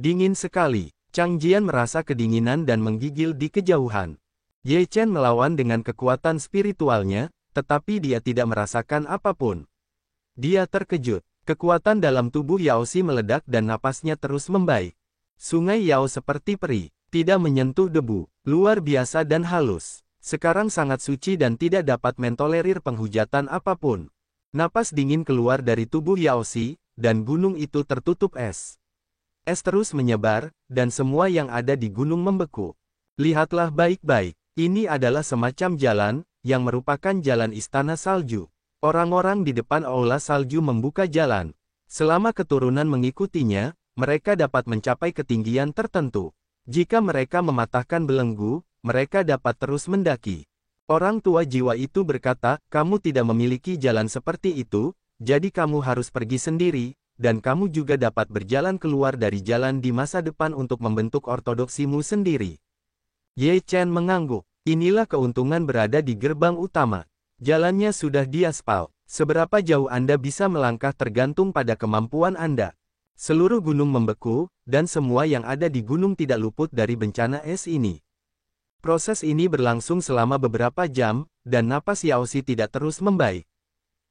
Dingin sekali. Chang Jian merasa kedinginan dan menggigil di kejauhan. Ye Chen melawan dengan kekuatan spiritualnya, tetapi dia tidak merasakan apapun. Dia terkejut. Kekuatan dalam tubuh Yao Xi meledak dan napasnya terus membaik. Sungai Yao seperti peri, tidak menyentuh debu, luar biasa dan halus. Sekarang sangat suci dan tidak dapat mentolerir penghujatan apapun. Napas dingin keluar dari tubuh Yao Xi, dan gunung itu tertutup es. Es terus menyebar, dan semua yang ada di gunung membeku. Lihatlah baik-baik, ini adalah semacam jalan, yang merupakan jalan istana salju. Orang-orang di depan aula salju membuka jalan. Selama keturunan mengikutinya, mereka dapat mencapai ketinggian tertentu. Jika mereka mematahkan belenggu, mereka dapat terus mendaki. Orang tua jiwa itu berkata, kamu tidak memiliki jalan seperti itu, jadi kamu harus pergi sendiri, dan kamu juga dapat berjalan keluar dari jalan di masa depan untuk membentuk ortodoksimu sendiri. Ye Chen mengangguk. Inilah keuntungan berada di gerbang utama. Jalannya sudah diaspal. Seberapa jauh Anda bisa melangkah tergantung pada kemampuan Anda. Seluruh gunung membeku, dan semua yang ada di gunung tidak luput dari bencana es ini. Proses ini berlangsung selama beberapa jam, dan napas Yao Xi tidak terus membaik.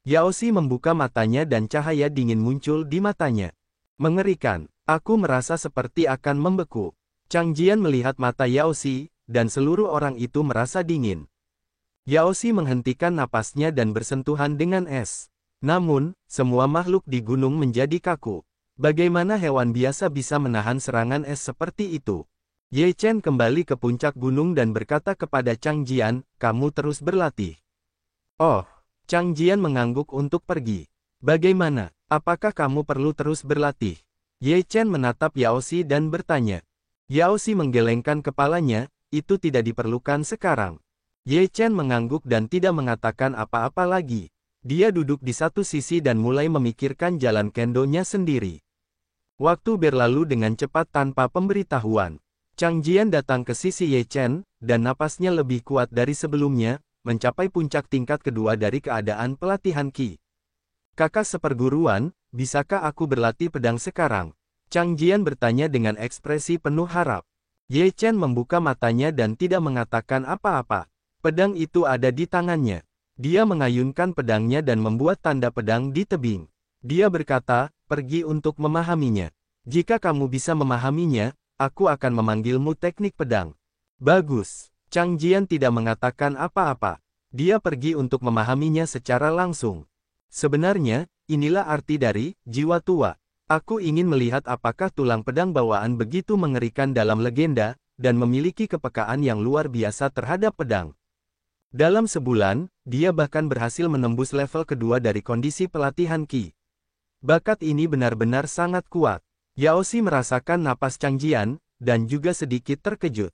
Yao Xi membuka matanya dan cahaya dingin muncul di matanya. Mengerikan, aku merasa seperti akan membeku. Chang Jian melihat mata Yao Xi, dan seluruh orang itu merasa dingin. Yao Xi menghentikan napasnya dan bersentuhan dengan es. Namun, semua makhluk di gunung menjadi kaku. Bagaimana hewan biasa bisa menahan serangan es seperti itu? Ye Chen kembali ke puncak gunung dan berkata kepada Chang Jian, kamu terus berlatih. Oh. Chang Jian mengangguk untuk pergi. Bagaimana? Apakah kamu perlu terus berlatih? Ye Chen menatap Yao Xi dan bertanya. Yao Xi menggelengkan kepalanya, itu tidak diperlukan sekarang. Ye Chen mengangguk dan tidak mengatakan apa-apa lagi. Dia duduk di satu sisi dan mulai memikirkan jalan kendonya sendiri. Waktu berlalu dengan cepat tanpa pemberitahuan. Chang Jian datang ke sisi Ye Chen, dan napasnya lebih kuat dari sebelumnya, mencapai puncak tingkat kedua dari keadaan pelatihan Qi. Kakak seperguruan, bisakah aku berlatih pedang sekarang? Chang Jian bertanya dengan ekspresi penuh harap. Ye Chen membuka matanya dan tidak mengatakan apa-apa. Pedang itu ada di tangannya. Dia mengayunkan pedangnya dan membuat tanda pedang di tebing. Dia berkata, pergi untuk memahaminya. Jika kamu bisa memahaminya, aku akan memanggilmu teknik pedang. Bagus. Chang Jian tidak mengatakan apa-apa. Dia pergi untuk memahaminya secara langsung. Sebenarnya, inilah arti dari jiwa tua. Aku ingin melihat apakah tulang pedang bawaan begitu mengerikan dalam legenda, dan memiliki kepekaan yang luar biasa terhadap pedang. Dalam sebulan, dia bahkan berhasil menembus level kedua dari kondisi pelatihan Qi. Bakat ini benar-benar sangat kuat. Yao Xi merasakan napas Chang Jian, dan juga sedikit terkejut.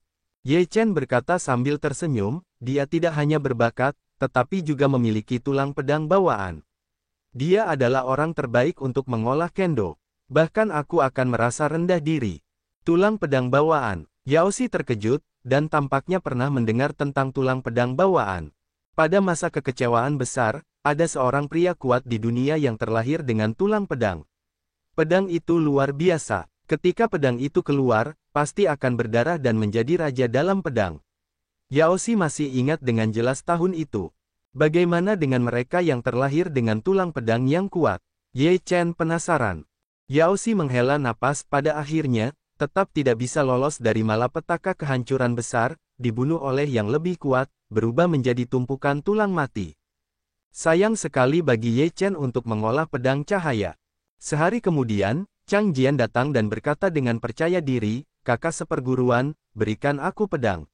Ye Chen berkata sambil tersenyum, dia tidak hanya berbakat, tetapi juga memiliki tulang pedang bawaan. Dia adalah orang terbaik untuk mengolah kendo. Bahkan aku akan merasa rendah diri. Tulang pedang bawaan. Yao Xi terkejut, dan tampaknya pernah mendengar tentang tulang pedang bawaan. Pada masa kekecewaan besar, ada seorang pria kuat di dunia yang terlahir dengan tulang pedang. Pedang itu luar biasa. Ketika pedang itu keluar, pasti akan berdarah dan menjadi raja dalam pedang. Yao Xi masih ingat dengan jelas tahun itu. Bagaimana dengan mereka yang terlahir dengan tulang pedang yang kuat? Ye Chen penasaran. Yao Xi menghela napas pada akhirnya, tetap tidak bisa lolos dari malapetaka kehancuran besar, dibunuh oleh yang lebih kuat, berubah menjadi tumpukan tulang mati. Sayang sekali bagi Ye Chen untuk mengolah pedang cahaya. Sehari kemudian, Chang Jian datang dan berkata dengan percaya diri, kakak seperguruan, berikan aku pedang.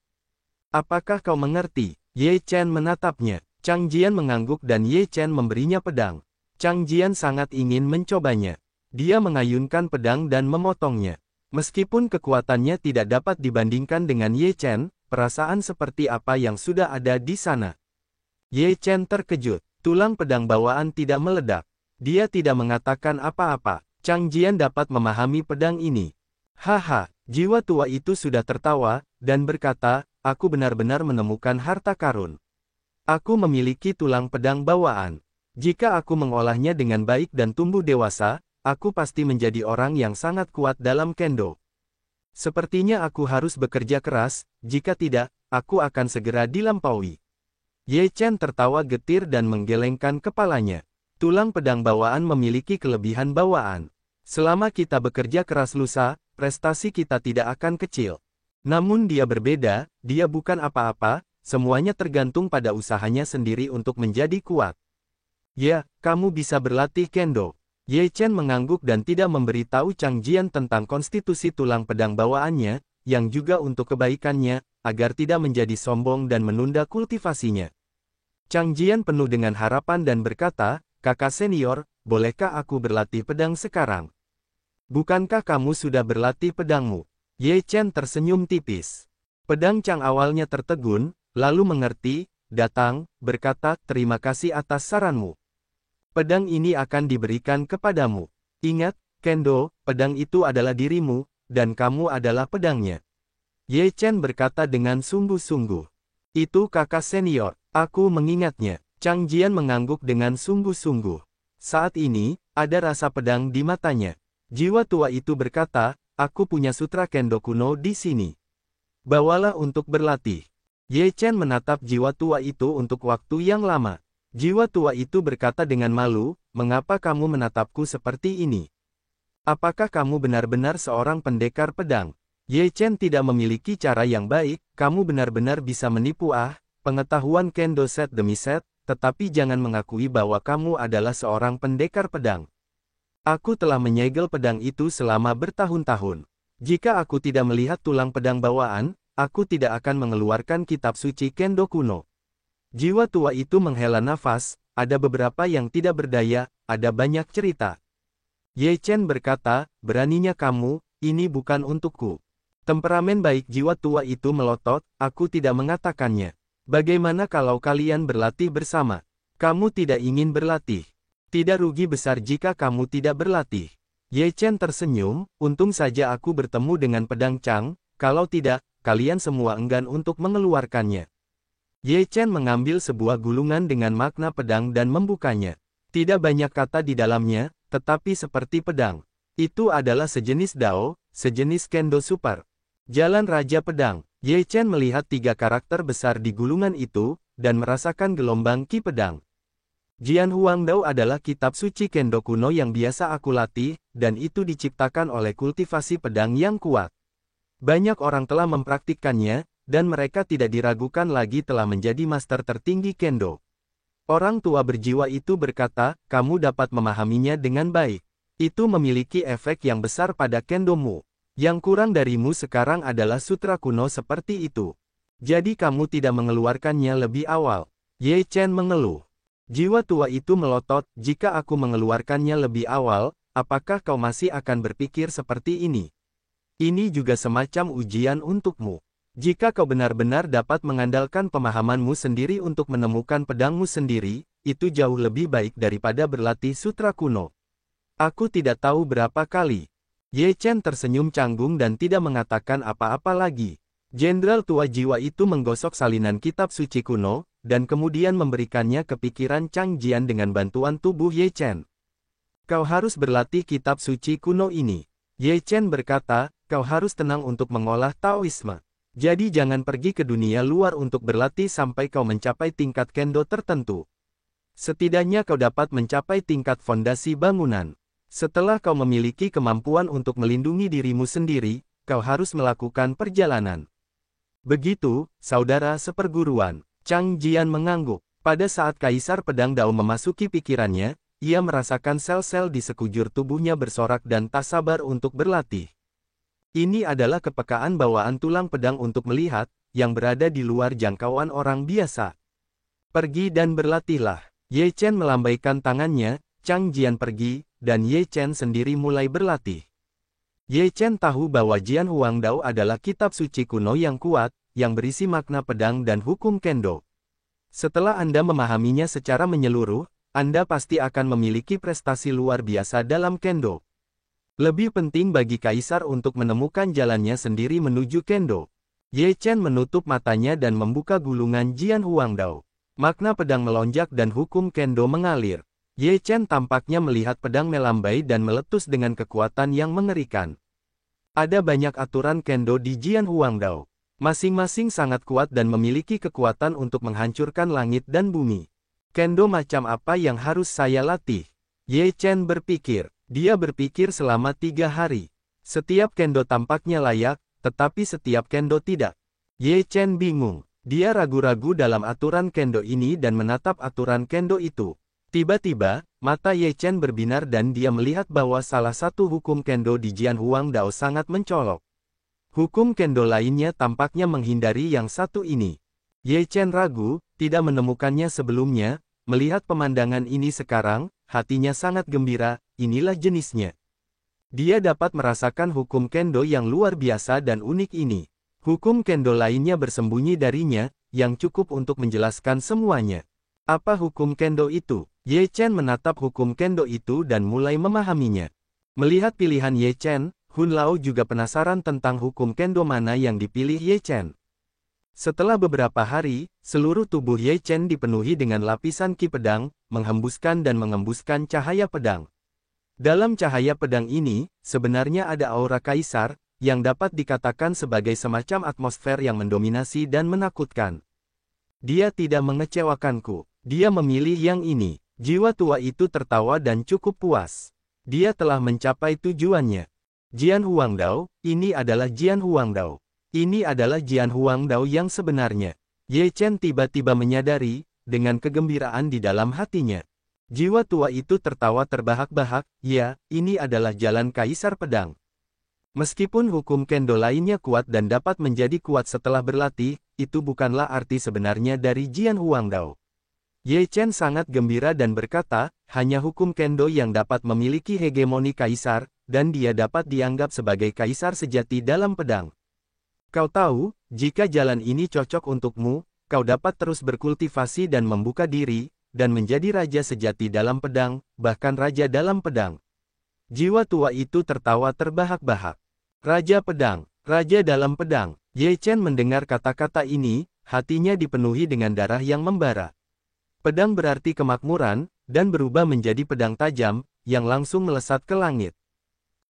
Apakah kau mengerti? Ye Chen menatapnya. Chang Jian mengangguk dan Ye Chen memberinya pedang. Chang Jian sangat ingin mencobanya. Dia mengayunkan pedang dan memotongnya. Meskipun kekuatannya tidak dapat dibandingkan dengan Ye Chen, perasaan seperti apa yang sudah ada di sana. Ye Chen terkejut. Tulang pedang bawaan tidak meledak. Dia tidak mengatakan apa-apa. Chang Jian dapat memahami pedang ini. Haha, jiwa tua itu sudah tertawa, dan berkata, aku benar-benar menemukan harta karun. Aku memiliki tulang pedang bawaan. Jika aku mengolahnya dengan baik dan tumbuh dewasa, aku pasti menjadi orang yang sangat kuat dalam kendo. Sepertinya aku harus bekerja keras, jika tidak, aku akan segera dilampaui. Ye Chen tertawa getir dan menggelengkan kepalanya. Tulang pedang bawaan memiliki kelebihan bawaan. Selama kita bekerja keras lusa, prestasi kita tidak akan kecil. Namun dia berbeda, dia bukan apa-apa, semuanya tergantung pada usahanya sendiri untuk menjadi kuat. Ya, kamu bisa berlatih kendo. Ye Chen mengangguk dan tidak memberitahu Chang Jian tentang konstitusi tulang pedang bawaannya, yang juga untuk kebaikannya, agar tidak menjadi sombong dan menunda kultivasinya. Chang Jian penuh dengan harapan dan berkata, "Kakak senior, bolehkah aku berlatih pedang sekarang? Bukankah kamu sudah berlatih pedangmu?" Ye Chen tersenyum tipis. Pedang Chang awalnya tertegun, lalu mengerti, datang, berkata, "Terima kasih atas saranmu. Pedang ini akan diberikan kepadamu. Ingat, kendo, pedang itu adalah dirimu, dan kamu adalah pedangnya." Ye Chen berkata dengan sungguh-sungguh. "Itu kakak senior, aku mengingatnya." Chang Jian mengangguk dengan sungguh-sungguh. Saat ini, ada rasa pedang di matanya. Jiwa tua itu berkata, "Aku punya sutra kendo kuno di sini. Bawalah untuk berlatih." Ye Chen menatap jiwa tua itu untuk waktu yang lama. Jiwa tua itu berkata dengan malu, "Mengapa kamu menatapku seperti ini? Apakah kamu benar-benar seorang pendekar pedang?" Ye Chen tidak memiliki cara yang baik, "Kamu benar-benar bisa menipu pengetahuan kendo set demi set, tetapi jangan mengakui bahwa kamu adalah seorang pendekar pedang. Aku telah menyegel pedang itu selama bertahun-tahun. Jika aku tidak melihat tulang pedang bawaan, aku tidak akan mengeluarkan kitab suci kendo kuno." Jiwa tua itu menghela nafas, "Ada beberapa yang tidak berdaya, ada banyak cerita." Ye Chen berkata, "Beraninya kamu, ini bukan untukku." Temperamen baik jiwa tua itu melotot, "Aku tidak mengatakannya. Bagaimana kalau kalian berlatih bersama? Kamu tidak ingin berlatih. Tidak rugi besar jika kamu tidak berlatih." Ye Chen tersenyum, "Untung saja aku bertemu dengan pedang Chang, kalau tidak, kalian semua enggan untuk mengeluarkannya." Ye Chen mengambil sebuah gulungan dengan makna pedang dan membukanya. Tidak banyak kata di dalamnya, tetapi seperti pedang. Itu adalah sejenis dao, sejenis kendo super. Jalan Raja Pedang. Ye Chen melihat 3 karakter besar di gulungan itu, dan merasakan gelombang ki pedang. Jian Huang Dao adalah kitab suci kendo kuno yang biasa aku latih, dan itu diciptakan oleh kultivasi pedang yang kuat. Banyak orang telah mempraktikkannya, dan mereka tidak diragukan lagi telah menjadi master tertinggi kendo. Orang tua berjiwa itu berkata, "Kamu dapat memahaminya dengan baik. Itu memiliki efek yang besar pada kendomu. Yang kurang darimu sekarang adalah sutra kuno seperti itu. Jadi kamu tidak mengeluarkannya lebih awal." Ye Chen mengeluh. Jiwa tua itu melotot, "Jika aku mengeluarkannya lebih awal, apakah kau masih akan berpikir seperti ini? Ini juga semacam ujian untukmu. Jika kau benar-benar dapat mengandalkan pemahamanmu sendiri untuk menemukan pedangmu sendiri, itu jauh lebih baik daripada berlatih sutra kuno." "Aku tidak tahu berapa kali." Ye Chen tersenyum canggung dan tidak mengatakan apa-apa lagi. Jenderal tua jiwa itu menggosok salinan kitab suci kuno, dan kemudian memberikannya ke pikiran Chang Jian dengan bantuan tubuh Ye Chen. "Kau harus berlatih kitab suci kuno ini." Ye Chen berkata, "Kau harus tenang untuk mengolah Taoisme. Jadi jangan pergi ke dunia luar untuk berlatih sampai kau mencapai tingkat kendo tertentu. Setidaknya kau dapat mencapai tingkat fondasi bangunan. Setelah kau memiliki kemampuan untuk melindungi dirimu sendiri, kau harus melakukan perjalanan." "Begitu, saudara seperguruan." Chang Jian mengangguk. Pada saat Kaisar Pedang Dao memasuki pikirannya, ia merasakan sel-sel di sekujur tubuhnya bersorak dan tak sabar untuk berlatih. Ini adalah kepekaan bawaan tulang pedang untuk melihat, yang berada di luar jangkauan orang biasa. "Pergi dan berlatihlah." Ye Chen melambaikan tangannya, Chang Jian pergi, dan Ye Chen sendiri mulai berlatih. Ye Chen tahu bahwa Jian Huang Dao adalah kitab suci kuno yang kuat, yang berisi makna pedang dan hukum kendo. Setelah Anda memahaminya secara menyeluruh, Anda pasti akan memiliki prestasi luar biasa dalam kendo. Lebih penting bagi Kaisar untuk menemukan jalannya sendiri menuju kendo. Ye Chen menutup matanya dan membuka gulungan Jian Huang Dao. Makna pedang melonjak dan hukum kendo mengalir. Ye Chen tampaknya melihat pedang melambai dan meletus dengan kekuatan yang mengerikan. Ada banyak aturan kendo di Jian Huangdao. Masing-masing sangat kuat dan memiliki kekuatan untuk menghancurkan langit dan bumi. Kendo macam apa yang harus saya latih? Ye Chen berpikir. Dia berpikir selama 3 hari. Setiap kendo tampaknya layak, tetapi setiap kendo tidak. Ye Chen bingung. Dia ragu-ragu dalam aturan kendo ini dan menatap aturan kendo itu. Tiba-tiba, mata Ye Chen berbinar dan dia melihat bahwa salah satu hukum kendo di Jian Huangdao sangat mencolok. Hukum kendo lainnya tampaknya menghindari yang satu ini. Ye Chen ragu, tidak menemukannya sebelumnya, melihat pemandangan ini sekarang, hatinya sangat gembira, inilah jenisnya. Dia dapat merasakan hukum kendo yang luar biasa dan unik ini. Hukum kendo lainnya bersembunyi darinya, yang cukup untuk menjelaskan semuanya. Apa hukum kendo itu? Ye Chen menatap hukum kendo itu dan mulai memahaminya. Melihat pilihan Ye Chen, Hun Lao juga penasaran tentang hukum kendo mana yang dipilih Ye Chen. Setelah beberapa hari, seluruh tubuh Ye Chen dipenuhi dengan lapisan ki pedang, menghembuskan dan mengembuskan cahaya pedang. Dalam cahaya pedang ini, sebenarnya ada aura kaisar, yang dapat dikatakan sebagai semacam atmosfer yang mendominasi dan menakutkan. Dia tidak mengecewakanku. Dia memilih yang ini. Jiwa tua itu tertawa dan cukup puas. Dia telah mencapai tujuannya. Jian Huangdao, ini adalah Jian Huangdao. Ini adalah Jian Huangdao yang sebenarnya. Ye Chen tiba-tiba menyadari, dengan kegembiraan di dalam hatinya. Jiwa tua itu tertawa terbahak-bahak, ya, ini adalah jalan Kaisar Pedang. Meskipun hukum kendo lainnya kuat dan dapat menjadi kuat setelah berlatih, itu bukanlah arti sebenarnya dari Jian Huangdao. Ye Chen sangat gembira dan berkata, hanya hukum kendo yang dapat memiliki hegemoni kaisar, dan dia dapat dianggap sebagai kaisar sejati dalam pedang. Kau tahu, jika jalan ini cocok untukmu, kau dapat terus berkultivasi dan membuka diri, dan menjadi raja sejati dalam pedang, bahkan raja dalam pedang. Jiwa tua itu tertawa terbahak-bahak. Raja pedang, raja dalam pedang. Ye Chen mendengar kata-kata ini, hatinya dipenuhi dengan darah yang membara. Pedang berarti kemakmuran, dan berubah menjadi pedang tajam, yang langsung melesat ke langit.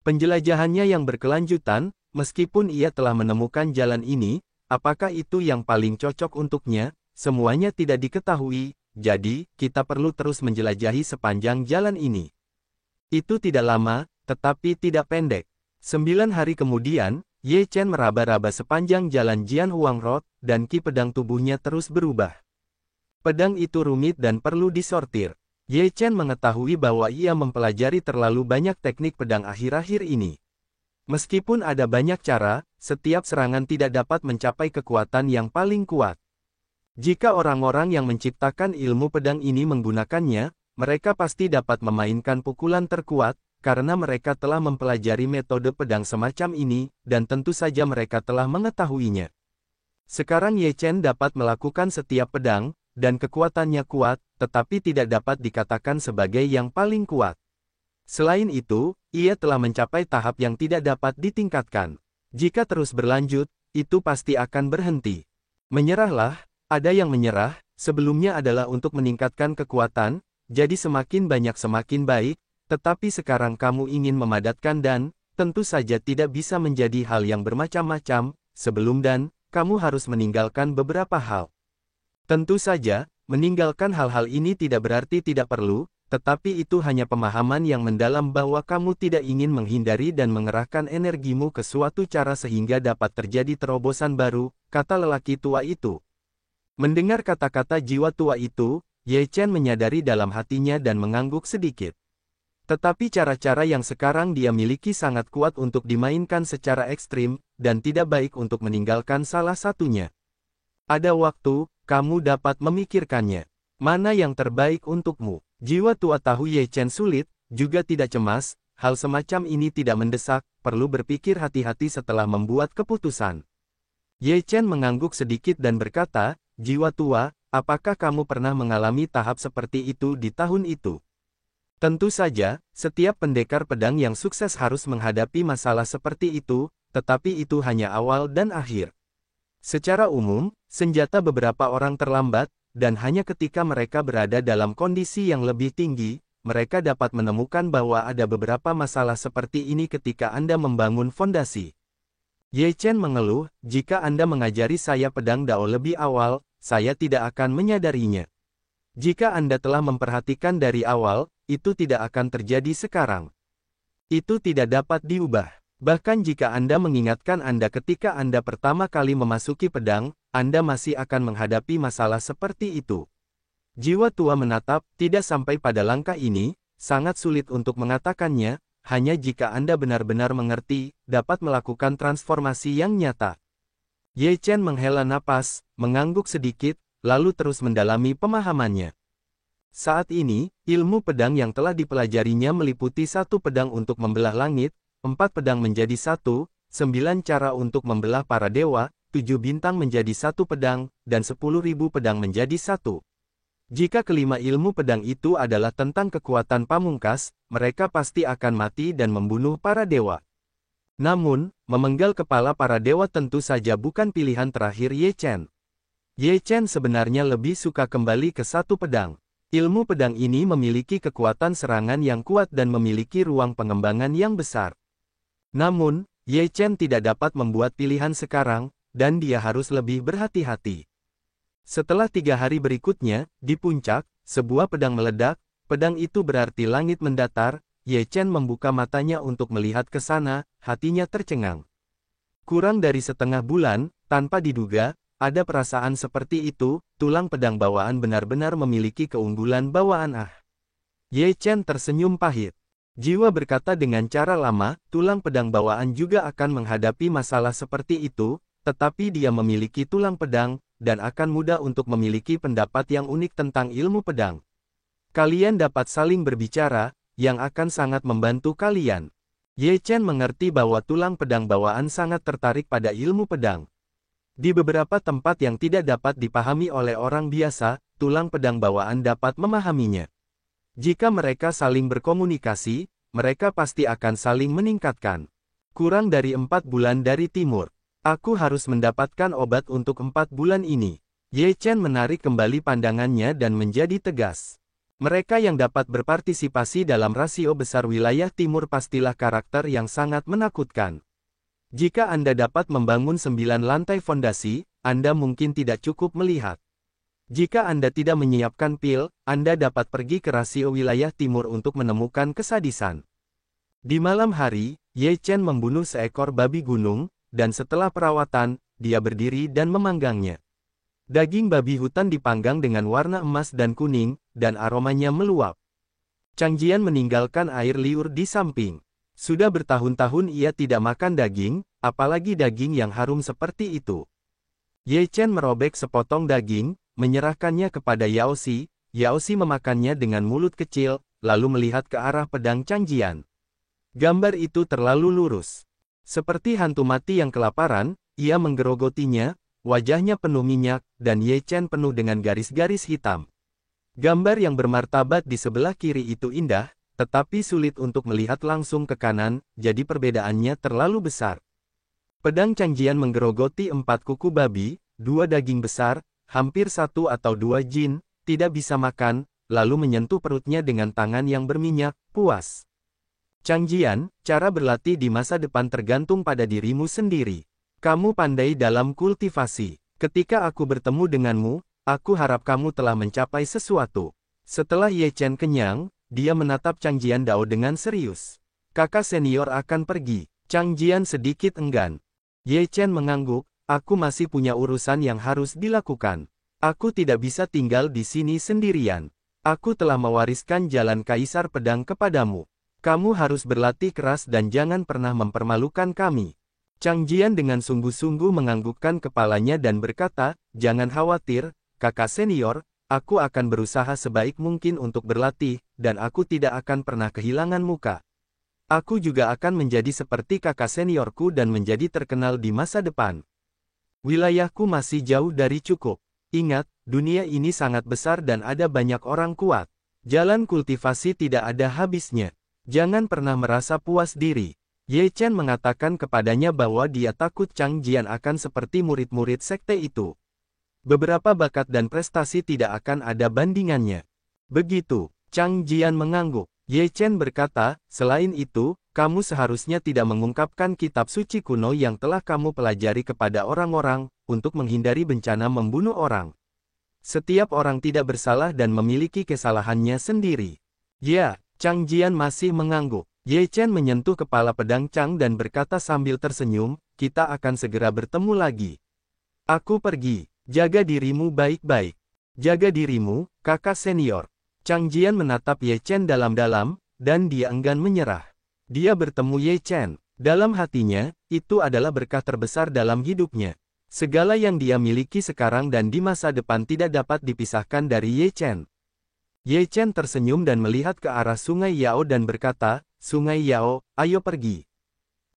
Penjelajahannya yang berkelanjutan, meskipun ia telah menemukan jalan ini, apakah itu yang paling cocok untuknya, semuanya tidak diketahui, jadi, kita perlu terus menjelajahi sepanjang jalan ini. Itu tidak lama, tetapi tidak pendek. 9 hari kemudian, Ye Chen meraba-raba sepanjang jalan Jian Huangdao, dan ki pedang tubuhnya terus berubah. Pedang itu rumit dan perlu disortir. Ye Chen mengetahui bahwa ia mempelajari terlalu banyak teknik pedang akhir-akhir ini. Meskipun ada banyak cara, setiap serangan tidak dapat mencapai kekuatan yang paling kuat. Jika orang-orang yang menciptakan ilmu pedang ini menggunakannya, mereka pasti dapat memainkan pukulan terkuat, karena mereka telah mempelajari metode pedang semacam ini, dan tentu saja mereka telah mengetahuinya. Sekarang Ye Chen dapat melakukan setiap pedang, dan kekuatannya kuat, tetapi tidak dapat dikatakan sebagai yang paling kuat. Selain itu, ia telah mencapai tahap yang tidak dapat ditingkatkan. Jika terus berlanjut, itu pasti akan berhenti. Menyerahlah, ada yang menyerah, sebelumnya adalah untuk meningkatkan kekuatan, jadi semakin banyak semakin baik, tetapi sekarang kamu ingin memadatkan dan, tentu saja tidak bisa menjadi hal yang bermacam-macam, sebelum dan, kamu harus meninggalkan beberapa hal. Tentu saja, meninggalkan hal-hal ini tidak berarti tidak perlu, tetapi itu hanya pemahaman yang mendalam bahwa kamu tidak ingin menghindari dan mengerahkan energimu ke suatu cara sehingga dapat terjadi terobosan baru, kata lelaki tua itu. Mendengar kata-kata jiwa tua itu, Ye Chen menyadari dalam hatinya dan mengangguk sedikit. Tetapi cara-cara yang sekarang dia miliki sangat kuat untuk dimainkan secara ekstrim, dan tidak baik untuk meninggalkan salah satunya. Ada waktu, kamu dapat memikirkannya. Mana yang terbaik untukmu? Jiwa tua tahu Ye Chen sulit, juga tidak cemas, hal semacam ini tidak mendesak, perlu berpikir hati-hati setelah membuat keputusan. Ye Chen mengangguk sedikit dan berkata, jiwa tua, apakah kamu pernah mengalami tahap seperti itu di tahun itu? Tentu saja, setiap pendekar pedang yang sukses harus menghadapi masalah seperti itu, tetapi itu hanya awal dan akhir. Secara umum, senjata beberapa orang terlambat, dan hanya ketika mereka berada dalam kondisi yang lebih tinggi, mereka dapat menemukan bahwa ada beberapa masalah seperti ini ketika Anda membangun fondasi. Ye Chen mengeluh, jika Anda mengajari saya pedang Dao lebih awal, saya tidak akan menyadarinya. Jika Anda telah memperhatikan dari awal, itu tidak akan terjadi sekarang. Itu tidak dapat diubah. Bahkan jika Anda mengingatkan Anda ketika Anda pertama kali memasuki pedang, Anda masih akan menghadapi masalah seperti itu. Jiwa tua menatap, tidak sampai pada langkah ini, sangat sulit untuk mengatakannya, hanya jika Anda benar-benar mengerti, dapat melakukan transformasi yang nyata. Ye Chen menghela napas, mengangguk sedikit, lalu terus mendalami pemahamannya. Saat ini, ilmu pedang yang telah dipelajarinya meliputi 1 pedang untuk membelah langit, 4 pedang menjadi 1, 9 cara untuk membelah para dewa, 7 bintang menjadi 1 pedang, dan 10.000 pedang menjadi 1. Jika kelima ilmu pedang itu adalah tentang kekuatan pamungkas, mereka pasti akan mati dan membunuh para dewa. Namun, memenggal kepala para dewa tentu saja bukan pilihan terakhir Ye Chen. Ye Chen sebenarnya lebih suka kembali ke 1 pedang. Ilmu pedang ini memiliki kekuatan serangan yang kuat dan memiliki ruang pengembangan yang besar. Namun, Ye Chen tidak dapat membuat pilihan sekarang, dan dia harus lebih berhati-hati. Setelah 3 hari berikutnya, di puncak, sebuah pedang meledak, pedang itu berarti langit mendatar, Ye Chen membuka matanya untuk melihat ke sana, hatinya tercengang. Kurang dari setengah bulan, tanpa diduga, ada perasaan seperti itu, tulang pedang bawaan benar-benar memiliki keunggulan bawaan Ye Chen tersenyum pahit. Jiwa berkata dengan cara lama, tulang pedang bawaan juga akan menghadapi masalah seperti itu, tetapi dia memiliki tulang pedang, dan akan mudah untuk memiliki pendapat yang unik tentang ilmu pedang. Kalian dapat saling berbicara, yang akan sangat membantu kalian. Ye Chen mengerti bahwa tulang pedang bawaan sangat tertarik pada ilmu pedang. Di beberapa tempat yang tidak dapat dipahami oleh orang biasa, tulang pedang bawaan dapat memahaminya. Jika mereka saling berkomunikasi, mereka pasti akan saling meningkatkan. Kurang dari 4 bulan dari timur. Aku harus mendapatkan obat untuk 4 bulan ini. Ye Chen menarik kembali pandangannya dan menjadi tegas. Mereka yang dapat berpartisipasi dalam rasio besar wilayah timur pastilah karakter yang sangat menakutkan. Jika Anda dapat membangun 9 lantai fondasi, Anda mungkin tidak cukup melihat. Jika Anda tidak menyiapkan pil, Anda dapat pergi ke rasio wilayah timur untuk menemukan kesadisan. Di malam hari, Ye Chen membunuh seekor babi gunung, dan setelah perawatan, dia berdiri dan memanggangnya. Daging babi hutan dipanggang dengan warna emas dan kuning, dan aromanya meluap. Chang Jian meninggalkan air liur di samping. Sudah bertahun-tahun ia tidak makan daging, apalagi daging yang harum seperti itu. Ye Chen merobek sepotong daging, menyerahkannya kepada Yao Xi. Yao Xi memakannya dengan mulut kecil, lalu melihat ke arah pedang Chang Jian. Gambar itu terlalu lurus. Seperti hantu mati yang kelaparan, ia menggerogotinya, wajahnya penuh minyak, dan Ye Chen penuh dengan garis-garis hitam. Gambar yang bermartabat di sebelah kiri itu indah, tetapi sulit untuk melihat langsung ke kanan, jadi perbedaannya terlalu besar. Pedang Chang Jian menggerogoti 4 kuku babi, 2 daging besar, hampir 1 atau 2 jin, tidak bisa makan, lalu menyentuh perutnya dengan tangan yang berminyak, puas. Chang Jian, cara berlatih di masa depan tergantung pada dirimu sendiri. Kamu pandai dalam kultivasi. Ketika aku bertemu denganmu, aku harap kamu telah mencapai sesuatu. Setelah Ye Chen kenyang, dia menatap Chang Jian Dao dengan serius. Kakak senior akan pergi. Chang Jian sedikit enggan. Ye Chen mengangguk, aku masih punya urusan yang harus dilakukan. Aku tidak bisa tinggal di sini sendirian. Aku telah mewariskan jalan Kaisar Pedang kepadamu. Kamu harus berlatih keras dan jangan pernah mempermalukan kami. Chang Jian dengan sungguh-sungguh menganggukkan kepalanya dan berkata, jangan khawatir, kakak senior, aku akan berusaha sebaik mungkin untuk berlatih, dan aku tidak akan pernah kehilangan muka. Aku juga akan menjadi seperti kakak seniorku dan menjadi terkenal di masa depan. Wilayahku masih jauh dari cukup. Ingat, dunia ini sangat besar dan ada banyak orang kuat. Jalan kultivasi tidak ada habisnya. Jangan pernah merasa puas diri. Ye Chen mengatakan kepadanya bahwa dia takut Chang Jian akan seperti murid-murid sekte itu. Beberapa bakat dan prestasi tidak akan ada bandingannya. Begitu, Chang Jian mengangguk. Ye Chen berkata, selain itu, kamu seharusnya tidak mengungkapkan kitab suci kuno yang telah kamu pelajari kepada orang-orang, untuk menghindari bencana membunuh orang. Setiap orang tidak bersalah dan memiliki kesalahannya sendiri. Ya, Chang Jian masih mengangguk. Ye Chen menyentuh kepala pedang Chang dan berkata sambil tersenyum, kita akan segera bertemu lagi. Aku pergi. Jaga dirimu baik-baik. Jaga dirimu, kakak senior. Chang Jian menatap Ye Chen dalam-dalam, dan dia enggan menyerah. Dia bertemu Ye Chen. Dalam hatinya, itu adalah berkah terbesar dalam hidupnya. Segala yang dia miliki sekarang dan di masa depan tidak dapat dipisahkan dari Ye Chen. Ye Chen tersenyum dan melihat ke arah Sungai Yao dan berkata, Sungai Yao, ayo pergi.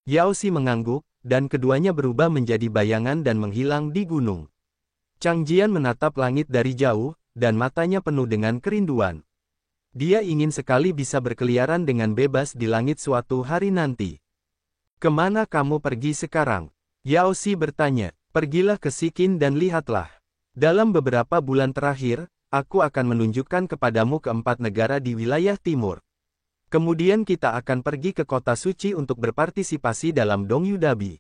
Yao Xi mengangguk, dan keduanya berubah menjadi bayangan dan menghilang di gunung. Chang Jian menatap langit dari jauh, dan matanya penuh dengan kerinduan. Dia ingin sekali bisa berkeliaran dengan bebas di langit suatu hari nanti. Kemana kamu pergi sekarang? Yao Xi bertanya. Pergilah ke Sikin dan lihatlah. Dalam beberapa bulan terakhir, aku akan menunjukkan kepadamu keempat negara di wilayah timur. Kemudian kita akan pergi ke kota suci untuk berpartisipasi dalam Dongyu Dabi.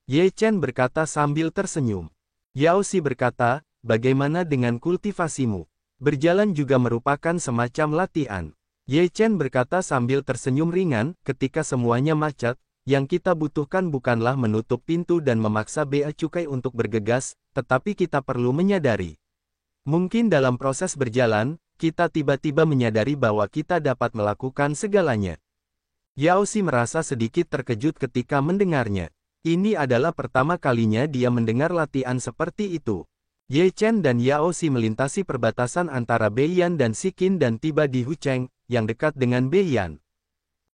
Ye Chen berkata sambil tersenyum. Yao Xi berkata, bagaimana dengan kultivasimu? Berjalan juga merupakan semacam latihan. Ye Chen berkata sambil tersenyum ringan, ketika semuanya macet, yang kita butuhkan bukanlah menutup pintu dan memaksa bea cukai untuk bergegas, tetapi kita perlu menyadari. Mungkin dalam proses berjalan, kita tiba-tiba menyadari bahwa kita dapat melakukan segalanya. Yao Xi merasa sedikit terkejut ketika mendengarnya. Ini adalah pertama kalinya dia mendengar latihan seperti itu. Ye Chen dan Yao Xi melintasi perbatasan antara Beiyan dan Sikin dan tiba di Hucheng, yang dekat dengan Beiyan.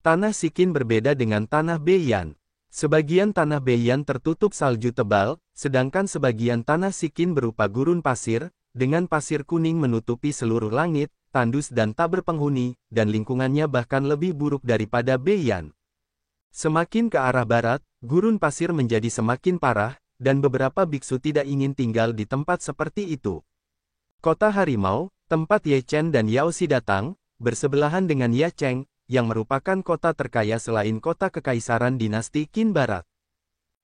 Tanah Sikin berbeda dengan tanah Beiyan. Sebagian tanah Beiyan tertutup salju tebal, sedangkan sebagian tanah Sikin berupa gurun pasir, dengan pasir kuning menutupi seluruh langit, tandus dan tak berpenghuni, dan lingkungannya bahkan lebih buruk daripada Beiyan. Semakin ke arah barat, gurun pasir menjadi semakin parah, dan beberapa biksu tidak ingin tinggal di tempat seperti itu. Kota Harimau, tempat Ye Chen dan Yao Xi datang, bersebelahan dengan Yacheng, yang merupakan kota terkaya selain kota kekaisaran dinasti Qin Barat.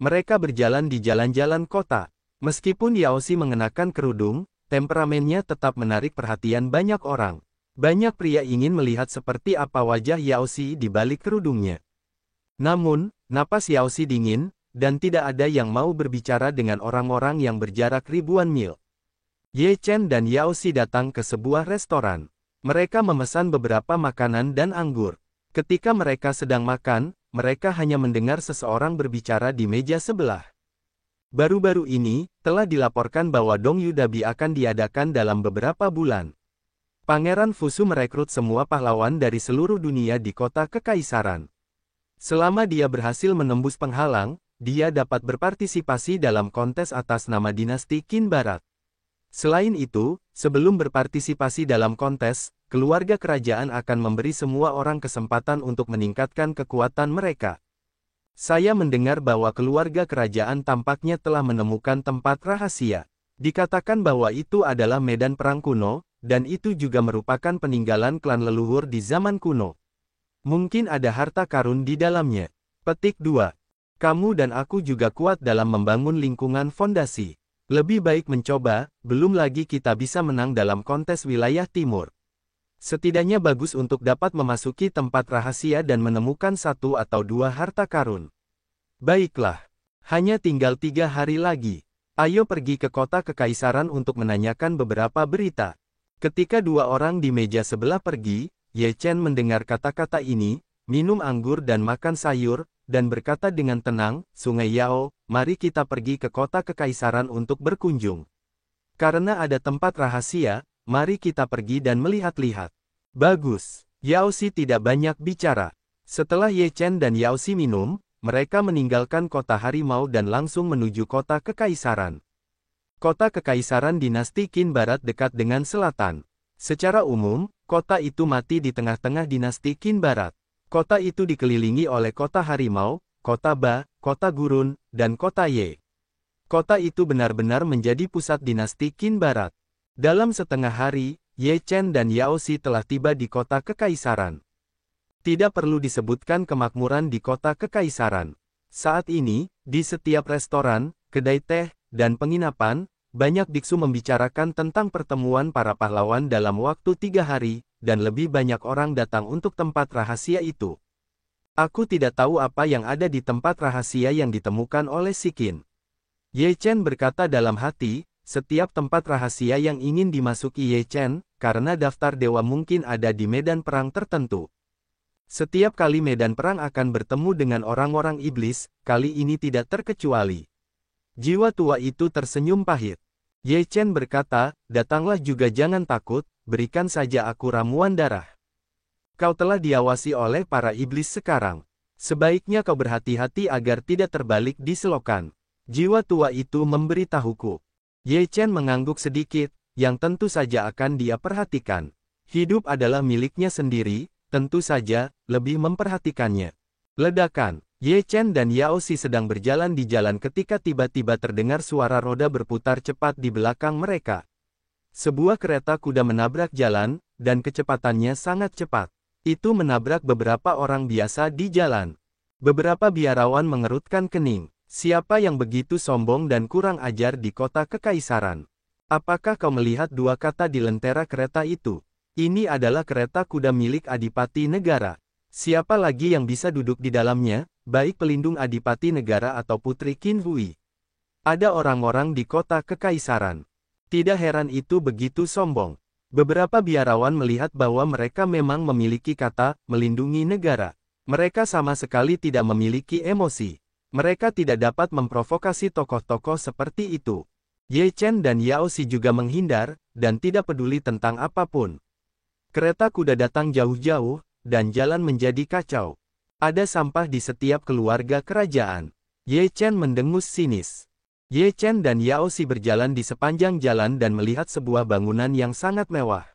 Mereka berjalan di jalan-jalan kota. Meskipun Yao Xi mengenakan kerudung, temperamennya tetap menarik perhatian banyak orang. Banyak pria ingin melihat seperti apa wajah Yao Xi di balik kerudungnya. Namun, napas Yao Xi dingin, dan tidak ada yang mau berbicara dengan orang-orang yang berjarak ribuan mil. Ye Chen dan Yao Xi datang ke sebuah restoran. Mereka memesan beberapa makanan dan anggur. Ketika mereka sedang makan, mereka hanya mendengar seseorang berbicara di meja sebelah. Baru-baru ini, telah dilaporkan bahwa Dongyu Dabi akan diadakan dalam beberapa bulan. Pangeran Fusu merekrut semua pahlawan dari seluruh dunia di kota kekaisaran. Selama dia berhasil menembus penghalang, dia dapat berpartisipasi dalam kontes atas nama dinasti Qin Barat. Selain itu, sebelum berpartisipasi dalam kontes, keluarga kerajaan akan memberi semua orang kesempatan untuk meningkatkan kekuatan mereka. Saya mendengar bahwa keluarga kerajaan tampaknya telah menemukan tempat rahasia. Dikatakan bahwa itu adalah medan perang kuno, dan itu juga merupakan peninggalan klan leluhur di zaman kuno. Mungkin ada harta karun di dalamnya. Petik 2. Kamu dan aku juga kuat dalam membangun lingkungan fondasi. Lebih baik mencoba, belum lagi kita bisa menang dalam kontes wilayah timur. Setidaknya bagus untuk dapat memasuki tempat rahasia dan menemukan satu atau dua harta karun. Baiklah, hanya tinggal 3 hari lagi. Ayo pergi ke kota kekaisaran untuk menanyakan beberapa berita. Ketika dua orang di meja sebelah pergi, Ye Chen mendengar kata-kata ini, minum anggur dan makan sayur, dan berkata dengan tenang, Sungai Yao, mari kita pergi ke kota kekaisaran untuk berkunjung. Karena ada tempat rahasia, mari kita pergi dan melihat-lihat. Bagus. Yao Xi tidak banyak bicara. Setelah Ye Chen dan Yao Xi minum, mereka meninggalkan kota harimau dan langsung menuju kota kekaisaran. Kota kekaisaran dinasti Qin Barat dekat dengan selatan. Secara umum, kota itu mati di tengah-tengah dinasti Qin Barat. Kota itu dikelilingi oleh kota harimau, kota Ba, kota gurun, dan kota Ye. Kota itu benar-benar menjadi pusat dinasti Qin Barat. Dalam setengah hari, Ye Chen dan Yao Xi telah tiba di kota kekaisaran. Tidak perlu disebutkan kemakmuran di kota kekaisaran. Saat ini, di setiap restoran, kedai teh, dan penginapan, banyak biksu membicarakan tentang pertemuan para pahlawan dalam waktu 3 hari, dan lebih banyak orang datang untuk tempat rahasia itu. Aku tidak tahu apa yang ada di tempat rahasia yang ditemukan oleh Sikin. Ye Chen berkata dalam hati, setiap tempat rahasia yang ingin dimasuki Ye Chen, karena daftar dewa mungkin ada di medan perang tertentu. Setiap kali medan perang akan bertemu dengan orang-orang iblis, kali ini tidak terkecuali. Jiwa tua itu tersenyum pahit. Ye Chen berkata, datanglah juga jangan takut, berikan saja aku ramuan darah. Kau telah diawasi oleh para iblis sekarang. Sebaiknya kau berhati-hati agar tidak terbalik di selokan. Jiwa tua itu memberitahuku. Ye Chen mengangguk sedikit, yang tentu saja akan dia perhatikan. Hidup adalah miliknya sendiri, tentu saja, lebih memperhatikannya. Ledakan. Ye Chen dan Yao Xi sedang berjalan di jalan ketika tiba-tiba terdengar suara roda berputar cepat di belakang mereka. Sebuah kereta kuda menabrak jalan, dan kecepatannya sangat cepat. Itu menabrak beberapa orang biasa di jalan. Beberapa biarawan mengerutkan kening. Siapa yang begitu sombong dan kurang ajar di kota kekaisaran? Apakah kau melihat dua kata di lentera kereta itu? Ini adalah kereta kuda milik Adipati Negara. Siapa lagi yang bisa duduk di dalamnya, baik pelindung Adipati Negara atau Putri Qin Hui? Ada orang-orang di kota kekaisaran. Tidak heran itu begitu sombong. Beberapa biarawan melihat bahwa mereka memang memiliki kata, melindungi negara. Mereka sama sekali tidak memiliki emosi. Mereka tidak dapat memprovokasi tokoh-tokoh seperti itu. Ye Chen dan Yao Xi juga menghindar, dan tidak peduli tentang apapun. Kereta kuda datang jauh-jauh, dan jalan menjadi kacau. Ada sampah di setiap keluarga kerajaan. Ye Chen mendengus sinis. Ye Chen dan Yao Xi berjalan di sepanjang jalan dan melihat sebuah bangunan yang sangat mewah.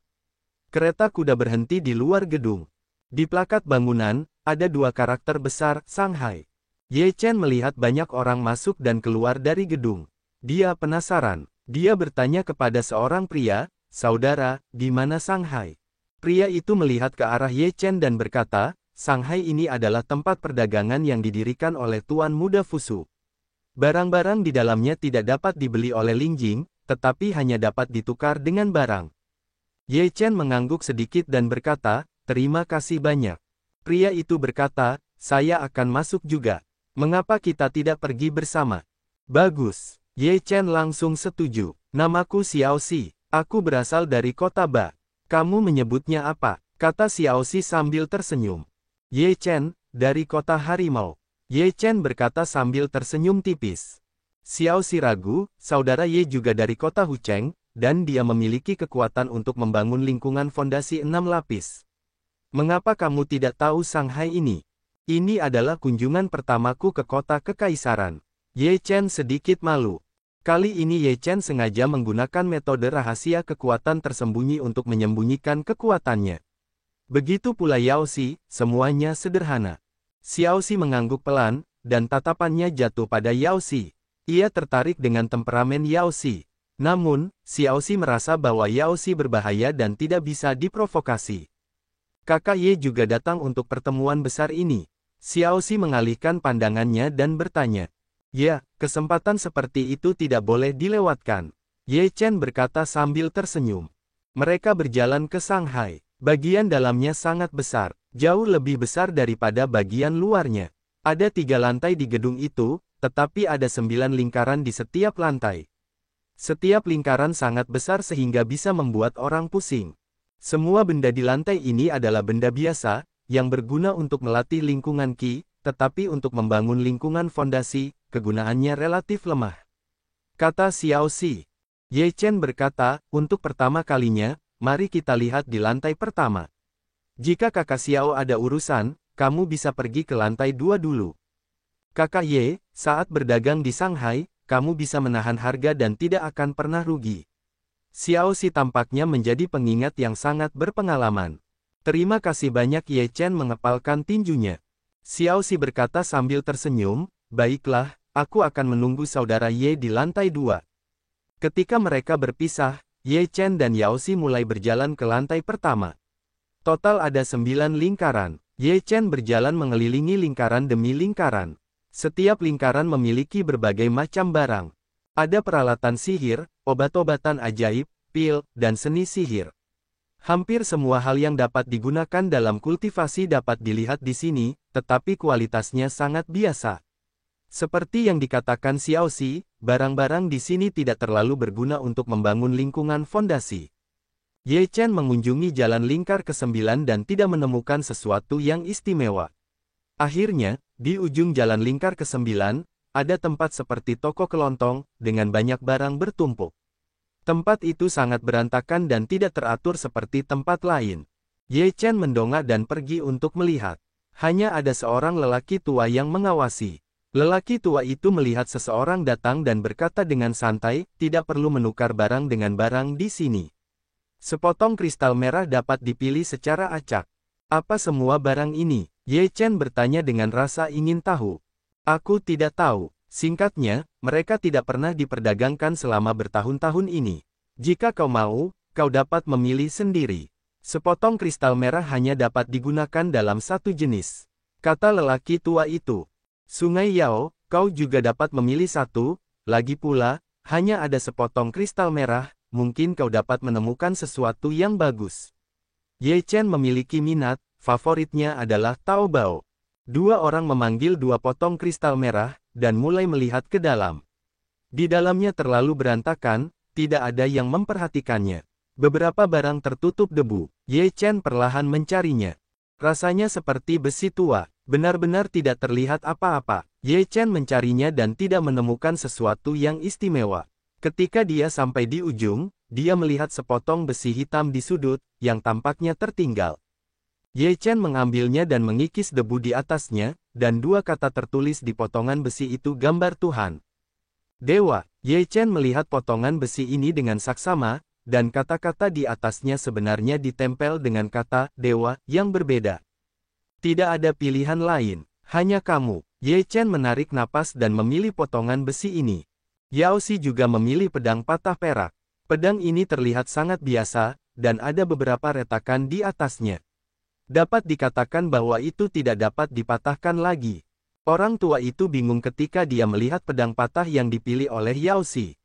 Kereta kuda berhenti di luar gedung. Di plakat bangunan, ada dua karakter besar, Shanghai. Ye Chen melihat banyak orang masuk dan keluar dari gedung. Dia penasaran. Dia bertanya kepada seorang pria, "Saudara, di mana Shanghai?" Pria itu melihat ke arah Ye Chen dan berkata, "Shanghai ini adalah tempat perdagangan yang didirikan oleh Tuan Muda Fusu. Barang-barang di dalamnya tidak dapat dibeli oleh Ling Jing, tetapi hanya dapat ditukar dengan barang." Ye Chen mengangguk sedikit dan berkata, "Terima kasih banyak." Pria itu berkata, "Saya akan masuk juga. Mengapa kita tidak pergi bersama?" "Bagus." Ye Chen langsung setuju. "Namaku Xiao Xi. Aku berasal dari kota Ba." "Kamu menyebutnya apa?" kata Xiao Xi sambil tersenyum. "Ye Chen, dari kota harimau." Ye Chen berkata sambil tersenyum tipis. Xiao Xi ragu, saudara Ye juga dari kota Hucheng, dan dia memiliki kekuatan untuk membangun lingkungan fondasi 6 lapis. "Mengapa kamu tidak tahu Shanghai ini? Ini adalah kunjungan pertamaku ke kota kekaisaran." Ye Chen sedikit malu. Kali ini Ye Chen sengaja menggunakan metode rahasia kekuatan tersembunyi untuk menyembunyikan kekuatannya. Begitu pula Yao Xi, semuanya sederhana. Xiao Xi mengangguk pelan, dan tatapannya jatuh pada Yao Xi. Ia tertarik dengan temperamen Yao Xi. Namun, Xiao Xi merasa bahwa Yao Xi berbahaya dan tidak bisa diprovokasi. Kakak Ye juga datang untuk pertemuan besar ini. Xiao Xi mengalihkan pandangannya dan bertanya, "Ya, kesempatan seperti itu tidak boleh dilewatkan." Ye Chen berkata sambil tersenyum. Mereka berjalan ke Shanghai. Bagian dalamnya sangat besar, jauh lebih besar daripada bagian luarnya. Ada 3 lantai di gedung itu, tetapi ada 9 lingkaran di setiap lantai. Setiap lingkaran sangat besar sehingga bisa membuat orang pusing. Semua benda di lantai ini adalah benda biasa, yang berguna untuk melatih lingkungan Qi, tetapi untuk membangun lingkungan fondasi, kegunaannya relatif lemah. Kata Xiao Xi. Ye Chen berkata, "Untuk pertama kalinya, mari kita lihat di lantai pertama. Jika kakak Xiao ada urusan, kamu bisa pergi ke lantai 2 dulu. Kakak Ye, saat berdagang di Shanghai, kamu bisa menahan harga dan tidak akan pernah rugi." Xiao Xi tampaknya menjadi pengingat yang sangat berpengalaman. "Terima kasih banyak." Ye Chen mengepalkan tinjunya. Xiao Xi berkata sambil tersenyum, "Baiklah, aku akan menunggu saudara Ye di lantai 2. Ketika mereka berpisah, Ye Chen dan Yao Xi mulai berjalan ke lantai pertama. Total ada 9 lingkaran. Ye Chen berjalan mengelilingi lingkaran demi lingkaran. Setiap lingkaran memiliki berbagai macam barang. Ada peralatan sihir, obat-obatan ajaib, pil, dan seni sihir. Hampir semua hal yang dapat digunakan dalam kultivasi dapat dilihat di sini, tetapi kualitasnya sangat biasa. Seperti yang dikatakan Xiao Xi, barang-barang di sini tidak terlalu berguna untuk membangun lingkungan fondasi. Ye Chen mengunjungi jalan lingkar ke-9 dan tidak menemukan sesuatu yang istimewa. Akhirnya, di ujung jalan lingkar ke-9, ada tempat seperti toko kelontong, dengan banyak barang bertumpuk. Tempat itu sangat berantakan dan tidak teratur seperti tempat lain. Ye Chen mendongak dan pergi untuk melihat. Hanya ada seorang lelaki tua yang mengawasi. Lelaki tua itu melihat seseorang datang dan berkata dengan santai, tidak perlu menukar barang dengan barang di sini. Sepotong kristal merah dapat dipilih secara acak. Apa semua barang ini? Ye Chen bertanya dengan rasa ingin tahu. Aku tidak tahu. Singkatnya, mereka tidak pernah diperdagangkan selama bertahun-tahun ini. Jika kau mau, kau dapat memilih sendiri. Sepotong kristal merah hanya dapat digunakan dalam satu jenis. Kata lelaki tua itu. Sungai Yao, kau juga dapat memilih satu, lagi pula, hanya ada sepotong kristal merah, mungkin kau dapat menemukan sesuatu yang bagus. Ye Chen memiliki minat, favoritnya adalah Tao Bao. Dua orang memanggil dua potong kristal merah, dan mulai melihat ke dalam. Di dalamnya terlalu berantakan, tidak ada yang memperhatikannya. Beberapa barang tertutup debu. Ye Chen perlahan mencarinya. Rasanya seperti besi tua, benar-benar tidak terlihat apa-apa. Ye Chen mencarinya dan tidak menemukan sesuatu yang istimewa. Ketika dia sampai di ujung, dia melihat sepotong besi hitam di sudut, yang tampaknya tertinggal. Ye Chen mengambilnya dan mengikis debu di atasnya, dan dua kata tertulis di potongan besi itu gambar Tuhan. Dewa. Ye Chen melihat potongan besi ini dengan saksama, dan kata-kata di atasnya sebenarnya ditempel dengan kata Dewa yang berbeda. Tidak ada pilihan lain, hanya kamu. Ye Chen menarik napas dan memilih potongan besi ini. Yao Xi juga memilih pedang patah perak. Pedang ini terlihat sangat biasa, dan ada beberapa retakan di atasnya. Dapat dikatakan bahwa itu tidak dapat dipatahkan lagi. Orang tua itu bingung ketika dia melihat pedang patah yang dipilih oleh Yao Xi.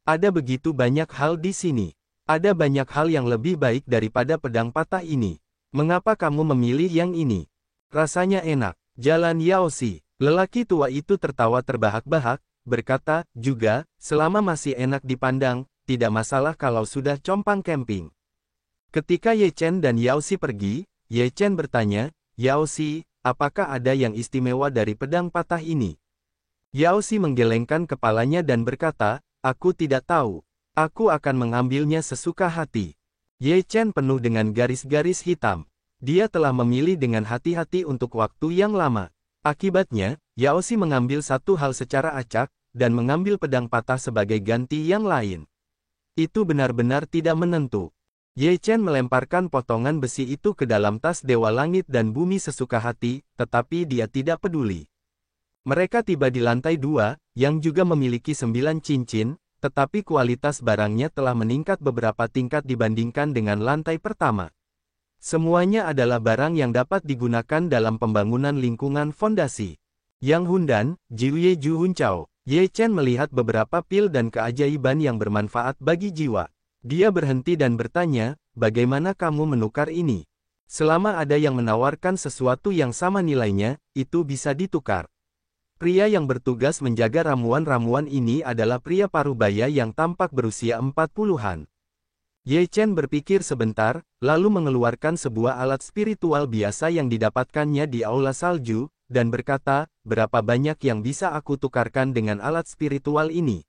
Ada begitu banyak hal di sini. Ada banyak hal yang lebih baik daripada pedang patah ini. Mengapa kamu memilih yang ini? Rasanya enak. Jalan Yao Xi. Lelaki tua itu tertawa terbahak-bahak, berkata, juga, selama masih enak dipandang, tidak masalah kalau sudah compang camping. Ketika Ye Chen dan Yao Xi pergi, Ye Chen bertanya, Yao Xi, apakah ada yang istimewa dari pedang patah ini? Yao Xi menggelengkan kepalanya dan berkata, aku tidak tahu. Aku akan mengambilnya sesuka hati. Ye Chen penuh dengan garis-garis hitam. Dia telah memilih dengan hati-hati untuk waktu yang lama. Akibatnya, Yao Xi mengambil satu hal secara acak, dan mengambil pedang patah sebagai ganti yang lain. Itu benar-benar tidak menentu. Ye Chen melemparkan potongan besi itu ke dalam tas Dewa Langit dan Bumi sesuka hati, tetapi dia tidak peduli. Mereka tiba di lantai 2, yang juga memiliki 9 cincin, tetapi kualitas barangnya telah meningkat beberapa tingkat dibandingkan dengan lantai pertama. Semuanya adalah barang yang dapat digunakan dalam pembangunan lingkungan fondasi. Yang Hundan, Jiuye Ju Huncao. Ye Chen melihat beberapa pil dan keajaiban yang bermanfaat bagi jiwa. Dia berhenti dan bertanya, bagaimana kamu menukar ini? Selama ada yang menawarkan sesuatu yang sama nilainya, itu bisa ditukar. Pria yang bertugas menjaga ramuan-ramuan ini adalah pria parubaya yang tampak berusia 40-an. Ye Chen berpikir sebentar, lalu mengeluarkan sebuah alat spiritual biasa yang didapatkannya di aula salju, dan berkata, berapa banyak yang bisa aku tukarkan dengan alat spiritual ini?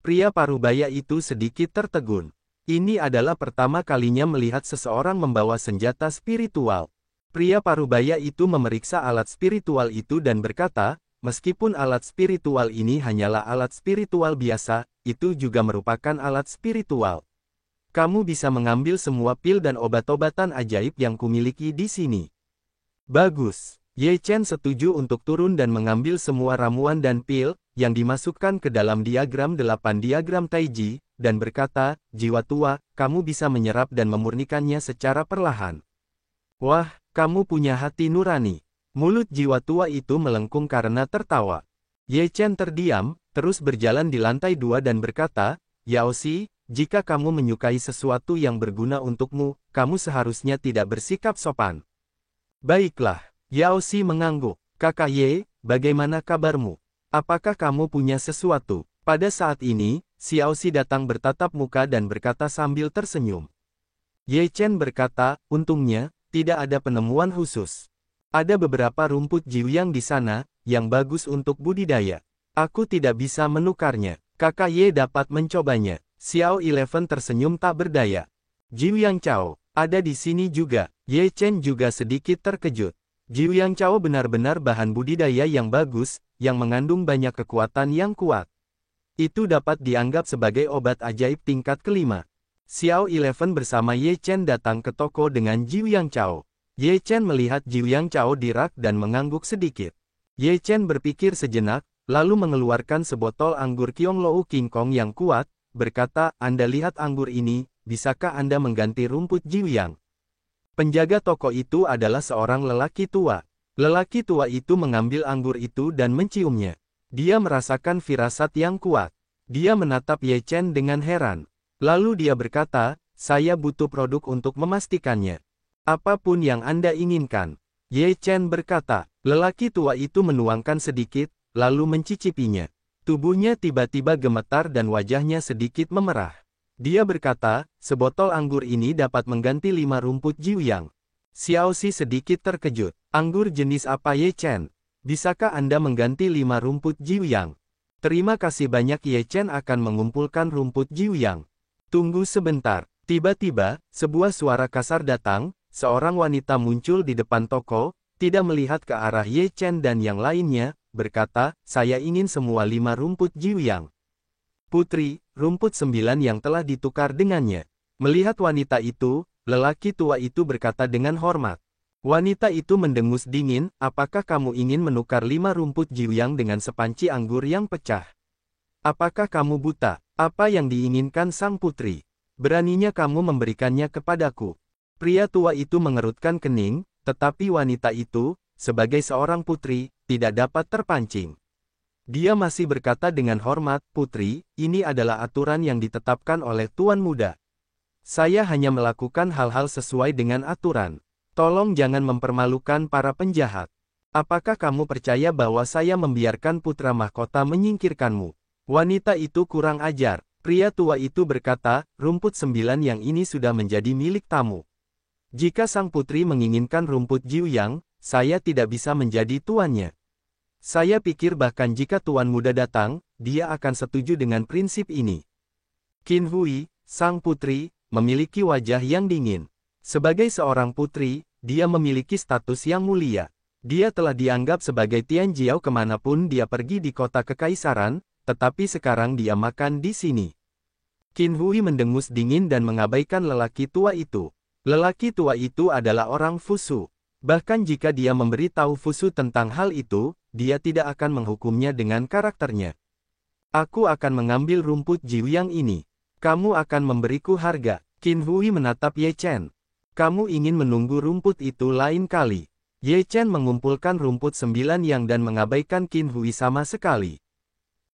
Pria parubaya itu sedikit tertegun. Ini adalah pertama kalinya melihat seseorang membawa senjata spiritual. Pria parubaya itu memeriksa alat spiritual itu dan berkata, meskipun alat spiritual ini hanyalah alat spiritual biasa, itu juga merupakan alat spiritual. Kamu bisa mengambil semua pil dan obat-obatan ajaib yang kumiliki di sini. Bagus. Ye Chen setuju untuk turun dan mengambil semua ramuan dan pil, yang dimasukkan ke dalam diagram 8 diagram Taiji, dan berkata, jiwa tua, kamu bisa menyerap dan memurnikannya secara perlahan. Wah, kamu punya hati nurani. Mulut jiwa tua itu melengkung karena tertawa. Ye Chen terdiam, terus berjalan di lantai 2 dan berkata, Yao Xi, jika kamu menyukai sesuatu yang berguna untukmu, kamu seharusnya tidak bersikap sopan. Baiklah, Yao Xi mengangguk. Kakak Ye, bagaimana kabarmu? Apakah kamu punya sesuatu? Pada saat ini, Xiao Xi datang bertatap muka dan berkata sambil tersenyum. Ye Chen berkata, untungnya, tidak ada penemuan khusus. Ada beberapa rumput jiuyang di sana, yang bagus untuk budidaya. Aku tidak bisa menukarnya. Kakak Ye dapat mencobanya. Xiao Eleven tersenyum tak berdaya. Jiuyang Chao, ada di sini juga. Ye Chen juga sedikit terkejut. Jiuyang Chao benar-benar bahan budidaya yang bagus, yang mengandung banyak kekuatan yang kuat. Itu dapat dianggap sebagai obat ajaib tingkat kelima. Xiao Eleven bersama Ye Chen datang ke toko dengan Jiuyang Chao. Ye Chen melihat Jiuyang Chao di rak dan mengangguk sedikit. Ye Chen berpikir sejenak, lalu mengeluarkan sebotol anggur Qianglou King Kong yang kuat, berkata, Anda lihat anggur ini, bisakah Anda mengganti rumput jiuyang? Penjaga toko itu adalah seorang lelaki tua. Lelaki tua itu mengambil anggur itu dan menciumnya. Dia merasakan firasat yang kuat. Dia menatap Ye Chen dengan heran. Lalu dia berkata, saya butuh produk untuk memastikannya. Apapun yang Anda inginkan. Ye Chen berkata. Lelaki tua itu menuangkan sedikit, lalu mencicipinya. Tubuhnya tiba-tiba gemetar dan wajahnya sedikit memerah. Dia berkata, sebotol anggur ini dapat mengganti 5 rumput jiuyang. Xiao Xi sedikit terkejut. Anggur jenis apa Ye Chen? Bisakah Anda mengganti 5 rumput jiuyang? Terima kasih banyak Ye Chen akan mengumpulkan rumput jiuyang. Tunggu sebentar. Tiba-tiba, sebuah suara kasar datang, seorang wanita muncul di depan toko, tidak melihat ke arah Ye Chen dan yang lainnya, berkata, saya ingin semua 5 rumput jiuyang. Putri, rumput 9 yang telah ditukar dengannya. Melihat wanita itu, lelaki tua itu berkata dengan hormat. Wanita itu mendengus dingin, apakah kamu ingin menukar 5 rumput jiuyang dengan sepanci anggur yang pecah? Apakah kamu buta? Apa yang diinginkan sang putri? Beraninya kamu memberikannya kepadaku. Pria tua itu mengerutkan kening, tetapi wanita itu, sebagai seorang putri, tidak dapat terpancing. Dia masih berkata dengan hormat, Putri, ini adalah aturan yang ditetapkan oleh Tuan Muda. Saya hanya melakukan hal-hal sesuai dengan aturan. Tolong jangan mempermalukan para penjahat. Apakah kamu percaya bahwa saya membiarkan putra mahkota menyingkirkanmu? Wanita itu kurang ajar. Pria tua itu berkata, rumput 9 yang ini sudah menjadi milik tamu. Jika sang putri menginginkan rumput jiuyang, saya tidak bisa menjadi tuannya. Saya pikir bahkan jika Tuan Muda datang, dia akan setuju dengan prinsip ini. Qin Hui, sang putri, memiliki wajah yang dingin. Sebagai seorang putri, dia memiliki status yang mulia. Dia telah dianggap sebagai Tian Jiao kemanapun dia pergi di kota kekaisaran, tetapi sekarang dia makan di sini. Qin Hui mendengus dingin dan mengabaikan lelaki tua itu. Lelaki tua itu adalah orang Fusu. Bahkan jika dia memberitahu Fusu tentang hal itu, dia tidak akan menghukumnya dengan karakternya. Aku akan mengambil rumput jiuyang ini. Kamu akan memberiku harga. Qin Hui menatap Ye Chen. Kamu ingin menunggu rumput itu lain kali. Ye Chen mengumpulkan rumput 9 yang dan mengabaikan Qin Hui sama sekali.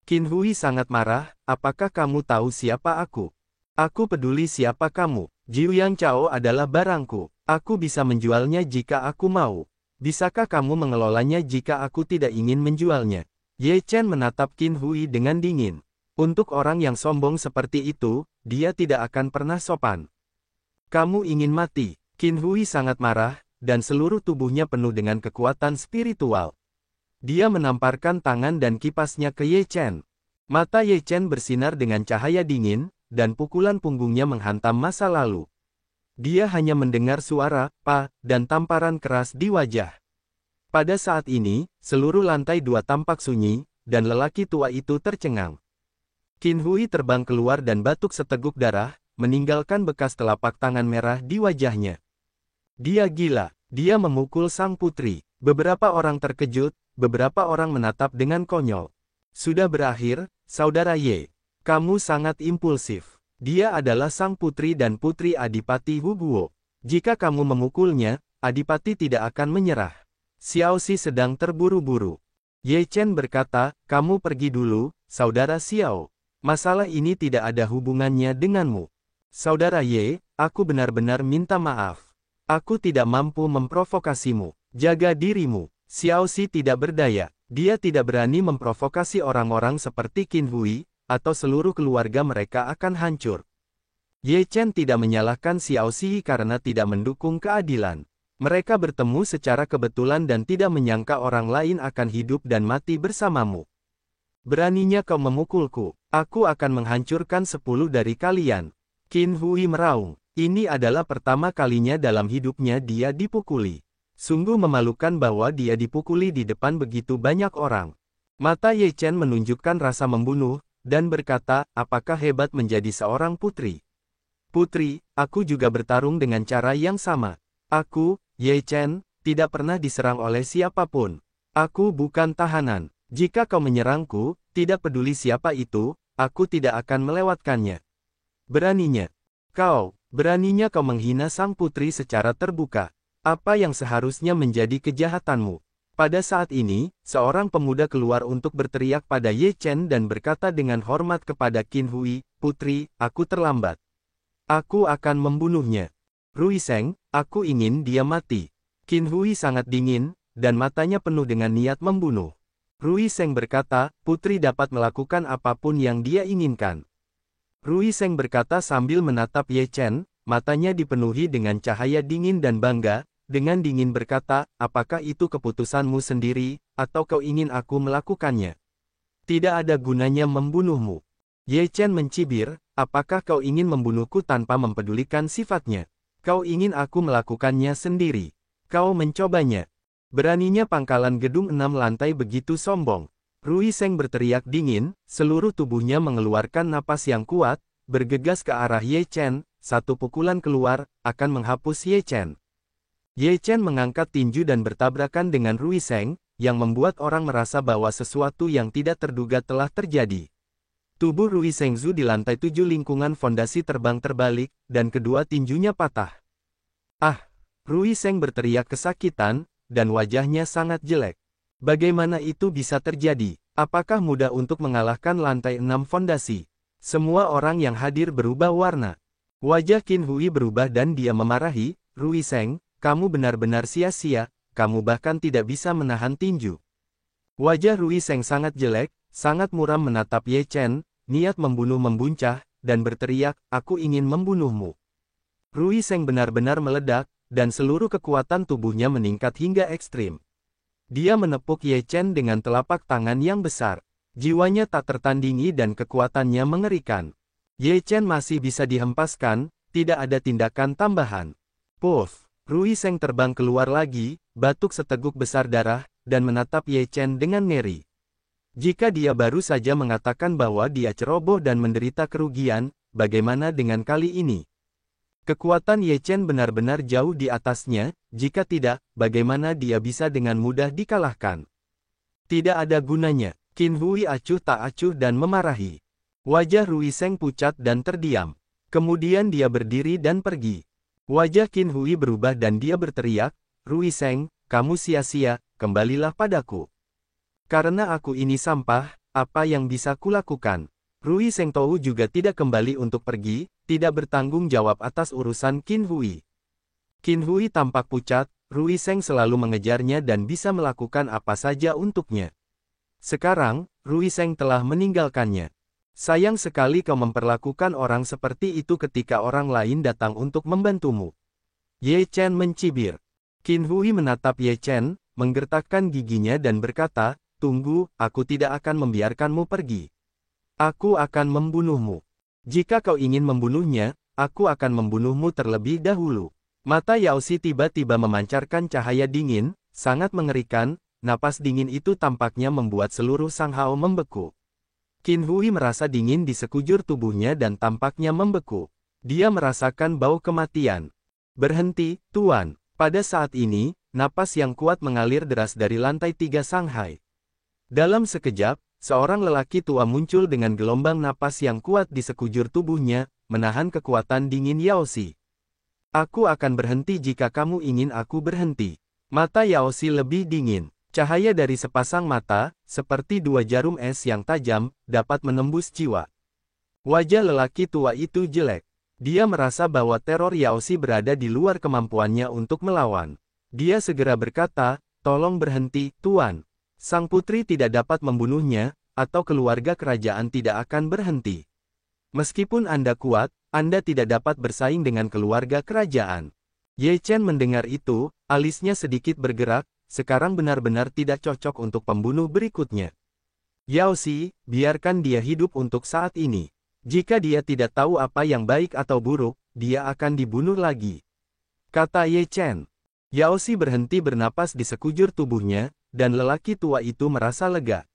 Qin Hui sangat marah, apakah kamu tahu siapa aku? Aku peduli siapa kamu. Jiuyang Chao adalah barangku. Aku bisa menjualnya jika aku mau. Bisakah kamu mengelolanya jika aku tidak ingin menjualnya? Ye Chen menatap Qin Hui dengan dingin. Untuk orang yang sombong seperti itu, dia tidak akan pernah sopan. Kamu ingin mati? Qin Hui sangat marah, dan seluruh tubuhnya penuh dengan kekuatan spiritual. Dia menamparkan tangan dan kipasnya ke Ye Chen. Mata Ye Chen bersinar dengan cahaya dingin, dan pukulan punggungnya menghantam masa lalu. Dia hanya mendengar suara, pa, dan tamparan keras di wajah. Pada saat ini, seluruh lantai 2 tampak sunyi, dan lelaki tua itu tercengang. Qin Hui terbang keluar dan batuk seteguk darah, meninggalkan bekas telapak tangan merah di wajahnya. Dia gila, dia memukul sang putri. Beberapa orang terkejut, beberapa orang menatap dengan konyol. Sudah berakhir, Saudara Ye. Kamu sangat impulsif. Dia adalah sang putri dan putri Adipati Huguo. Jika kamu memukulnya, Adipati tidak akan menyerah. Xiaoxi sedang terburu-buru. Ye Chen berkata, kamu pergi dulu, saudara Xiao. Masalah ini tidak ada hubungannya denganmu. Saudara Ye, aku benar-benar minta maaf. Aku tidak mampu memprovokasimu. Jaga dirimu. Xiaoxi tidak berdaya. Dia tidak berani memprovokasi orang-orang seperti Qin Hui, atau seluruh keluarga mereka akan hancur. Ye Chen tidak menyalahkan Xiaoxi karena tidak mendukung keadilan. Mereka bertemu secara kebetulan dan tidak menyangka orang lain akan hidup dan mati bersamamu. Beraninya kau memukulku, aku akan menghancurkan 10 dari kalian. Qin Hui meraung. Ini adalah pertama kalinya dalam hidupnya dia dipukuli. Sungguh memalukan bahwa dia dipukuli di depan begitu banyak orang. Mata Ye Chen menunjukkan rasa membunuh, dan berkata, apakah hebat menjadi seorang putri? Putri, aku juga bertarung dengan cara yang sama. Aku, Ye Chen, tidak pernah diserang oleh siapapun. Aku bukan tahanan. Jika kau menyerangku, tidak peduli siapa itu, aku tidak akan melewatkannya. Beraninya kau menghina sang putri secara terbuka. Apa yang seharusnya menjadi kejahatanmu? Pada saat ini, seorang pemuda keluar untuk berteriak pada Ye Chen dan berkata dengan hormat kepada Qin Hui, putri, aku terlambat. Aku akan membunuhnya. Rui Seng, aku ingin dia mati. Qin Hui sangat dingin, dan matanya penuh dengan niat membunuh. Rui Seng berkata, putri dapat melakukan apapun yang dia inginkan. Rui Seng berkata sambil menatap Ye Chen, matanya dipenuhi dengan cahaya dingin dan bangga, dengan dingin berkata, apakah itu keputusanmu sendiri, atau kau ingin aku melakukannya? Tidak ada gunanya membunuhmu. Ye Chen mencibir, apakah kau ingin membunuhku tanpa mempedulikan sifatnya? Kau ingin aku melakukannya sendiri. Kau mencobanya. Beraninya pangkalan gedung 6 lantai begitu sombong. Rui Seng berteriak dingin, seluruh tubuhnya mengeluarkan napas yang kuat, bergegas ke arah Ye Chen, satu pukulan keluar, akan menghapus Ye Chen. Ye Chen mengangkat tinju dan bertabrakan dengan Rui Seng, yang membuat orang merasa bahwa sesuatu yang tidak terduga telah terjadi. Tubuh Rui Sengzu di lantai 7 lingkungan fondasi terbang terbalik, dan kedua tinjunya patah. Ah! Rui Seng berteriak kesakitan, dan wajahnya sangat jelek. Bagaimana itu bisa terjadi? Apakah mudah untuk mengalahkan lantai 6 fondasi? Semua orang yang hadir berubah warna. Wajah Qin Hui berubah dan dia memarahi, Rui Seng, kamu benar-benar sia-sia, kamu bahkan tidak bisa menahan tinju. Wajah Rui Seng sangat jelek, sangat muram menatap Ye Chen, niat membunuh membuncah, dan berteriak, aku ingin membunuhmu. Rui Seng benar-benar meledak, dan seluruh kekuatan tubuhnya meningkat hingga ekstrim. Dia menepuk Ye Chen dengan telapak tangan yang besar. Jiwanya tak tertandingi dan kekuatannya mengerikan. Ye Chen masih bisa dihempaskan, tidak ada tindakan tambahan. Puff! Rui Seng terbang keluar lagi, batuk seteguk besar darah, dan menatap Ye Chen dengan ngeri. Jika dia baru saja mengatakan bahwa dia ceroboh dan menderita kerugian, bagaimana dengan kali ini? Kekuatan Ye Chen benar-benar jauh di atasnya, jika tidak, bagaimana dia bisa dengan mudah dikalahkan? Tidak ada gunanya. Qin Hui acuh tak acuh dan memarahi. Wajah Rui Seng pucat dan terdiam. Kemudian dia berdiri dan pergi. Wajah Qin Hui berubah dan dia berteriak, Rui Seng, kamu sia-sia, kembalilah padaku. Karena aku ini sampah, apa yang bisa kulakukan? Rui Seng Tou juga tidak kembali untuk pergi, tidak bertanggung jawab atas urusan Qin Hui. Qin Hui tampak pucat, Rui Seng selalu mengejarnya dan bisa melakukan apa saja untuknya. Sekarang, Rui Seng telah meninggalkannya. Sayang sekali kau memperlakukan orang seperti itu ketika orang lain datang untuk membantumu. Ye Chen mencibir. Qin Hui menatap Ye Chen, menggertakkan giginya dan berkata, tunggu, aku tidak akan membiarkanmu pergi. Aku akan membunuhmu. Jika kau ingin membunuhnya, aku akan membunuhmu terlebih dahulu. Mata Yaoxi tiba-tiba memancarkan cahaya dingin, sangat mengerikan, napas dingin itu tampaknya membuat seluruh Sang Hao membeku. Qin Hui merasa dingin di sekujur tubuhnya dan tampaknya membeku. Dia merasakan bau kematian. Berhenti, Tuan. Pada saat ini, napas yang kuat mengalir deras dari lantai 3 Shanghai. Dalam sekejap, seorang lelaki tua muncul dengan gelombang napas yang kuat di sekujur tubuhnya, menahan kekuatan dingin Yaoxi. Aku akan berhenti jika kamu ingin aku berhenti. Mata Yaoxi lebih dingin. Cahaya dari sepasang mata, seperti dua jarum es yang tajam, dapat menembus jiwa. Wajah lelaki tua itu jelek. Dia merasa bahwa teror Yaoxi berada di luar kemampuannya untuk melawan. Dia segera berkata, "Tolong berhenti, Tuan. Sang putri tidak dapat membunuhnya, atau keluarga kerajaan tidak akan berhenti. Meskipun Anda kuat, Anda tidak dapat bersaing dengan keluarga kerajaan." Ye Chen mendengar itu, alisnya sedikit bergerak, sekarang benar-benar tidak cocok untuk pembunuh berikutnya. Yaoxi, biarkan dia hidup untuk saat ini. Jika dia tidak tahu apa yang baik atau buruk, dia akan dibunuh lagi, kata Ye Chen. Yaoxi berhenti bernapas di sekujur tubuhnya, dan lelaki tua itu merasa lega.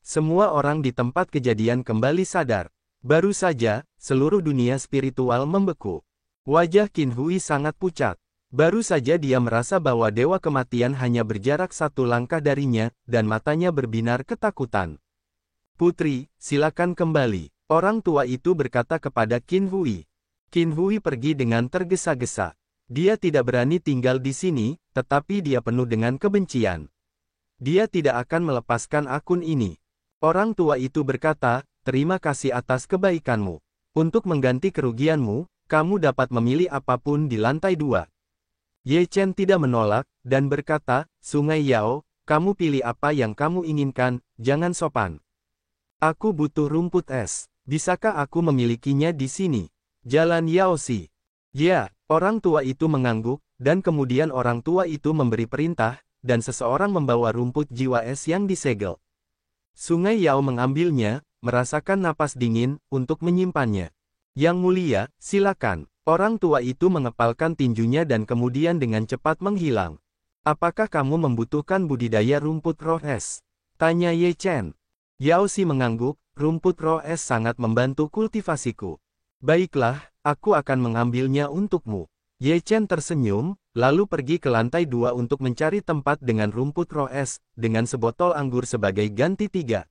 Semua orang di tempat kejadian kembali sadar. Baru saja, seluruh dunia spiritual membeku. Wajah Qin Hui sangat pucat. Baru saja dia merasa bahwa dewa kematian hanya berjarak satu langkah darinya, dan matanya berbinar ketakutan. "Putri, silakan kembali," orang tua itu berkata kepada Qin Hui. Qin Hui pergi dengan tergesa-gesa. Dia tidak berani tinggal di sini, tetapi dia penuh dengan kebencian. Dia tidak akan melepaskan akun ini. Orang tua itu berkata, "Terima kasih atas kebaikanmu. Untuk mengganti kerugianmu, kamu dapat memilih apapun di lantai 2. Ye Chen tidak menolak, dan berkata, "Sungai Yao, kamu pilih apa yang kamu inginkan, jangan sopan. Aku butuh rumput es. Bisakah aku memilikinya di sini?" Jalan Yaoxi. Ya, orang tua itu mengangguk, dan kemudian orang tua itu memberi perintah, dan seseorang membawa rumput jiwa es yang disegel. Sungai Yao mengambilnya, merasakan napas dingin, untuk menyimpannya. "Yang mulia, silakan." Orang tua itu mengepalkan tinjunya dan kemudian dengan cepat menghilang. "Apakah kamu membutuhkan budidaya rumput roh es?" tanya Ye Chen. Yaoxi mengangguk, "Rumput roh es sangat membantu kultivasiku. Baiklah, aku akan mengambilnya untukmu." Ye Chen tersenyum, lalu pergi ke lantai 2 untuk mencari tempat dengan rumput roh es, dengan sebotol anggur sebagai ganti 3.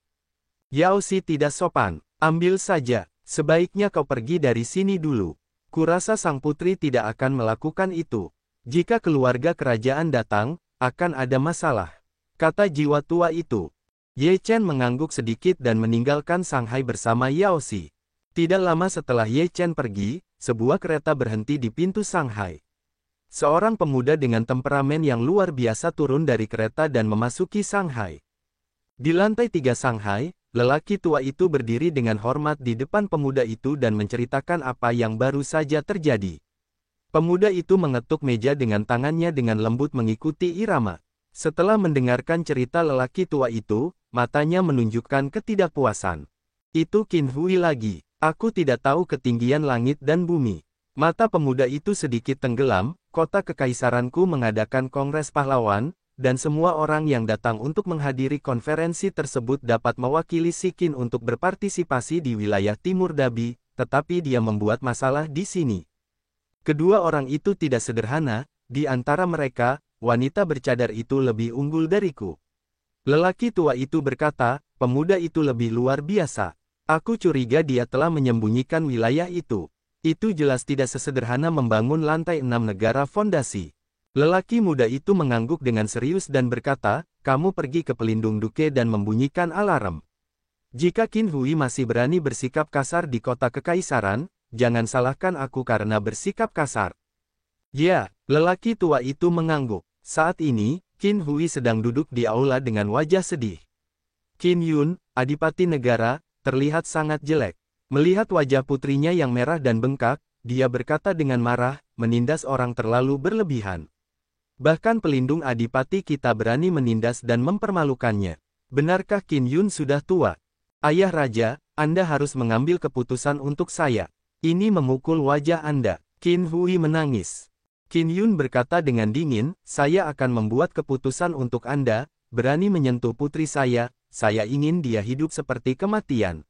"Yaoxi tidak sopan. Ambil saja. Sebaiknya kau pergi dari sini dulu. Kurasa sang putri tidak akan melakukan itu. Jika keluarga kerajaan datang, akan ada masalah," kata jiwa tua itu. Ye Chen mengangguk sedikit dan meninggalkan Shanghai bersama Yaoxi. Tidak lama setelah Ye Chen pergi, sebuah kereta berhenti di pintu Shanghai. Seorang pemuda dengan temperamen yang luar biasa turun dari kereta dan memasuki Shanghai. Di lantai 3 Shanghai, lelaki tua itu berdiri dengan hormat di depan pemuda itu dan menceritakan apa yang baru saja terjadi. Pemuda itu mengetuk meja dengan tangannya dengan lembut mengikuti irama. Setelah mendengarkan cerita lelaki tua itu, matanya menunjukkan ketidakpuasan. "Itu Qin Hui lagi. Aku tidak tahu ketinggian langit dan bumi." Mata pemuda itu sedikit tenggelam. "Kota kekaisaranku mengadakan kongres pahlawan, dan semua orang yang datang untuk menghadiri konferensi tersebut dapat mewakili si Qin untuk berpartisipasi di wilayah Timur Dabi, tetapi dia membuat masalah di sini. Kedua orang itu tidak sederhana, di antara mereka, wanita bercadar itu lebih unggul dariku." Lelaki tua itu berkata, "Pemuda itu lebih luar biasa. Aku curiga dia telah menyembunyikan wilayah itu. Itu jelas tidak sesederhana membangun lantai 6 negara fondasi." Lelaki muda itu mengangguk dengan serius dan berkata, "Kamu pergi ke pelindung duke dan membunyikan alarm. Jika Qin Hui masih berani bersikap kasar di kota kekaisaran, jangan salahkan aku karena bersikap kasar." Ya, lelaki tua itu mengangguk. Saat ini, Qin Hui sedang duduk di aula dengan wajah sedih. Qin Yun, adipati negara, terlihat sangat jelek. Melihat wajah putrinya yang merah dan bengkak, dia berkata dengan marah, "Menindas orang terlalu berlebihan. Bahkan pelindung adipati kita berani menindas dan mempermalukannya. Benarkah Qin Yun sudah tua? Ayah Raja, Anda harus mengambil keputusan untuk saya. Ini memukul wajah Anda." Qin Hui menangis. Qin Yun berkata dengan dingin, "Saya akan membuat keputusan untuk Anda, berani menyentuh putri saya ingin dia hidup seperti kematian."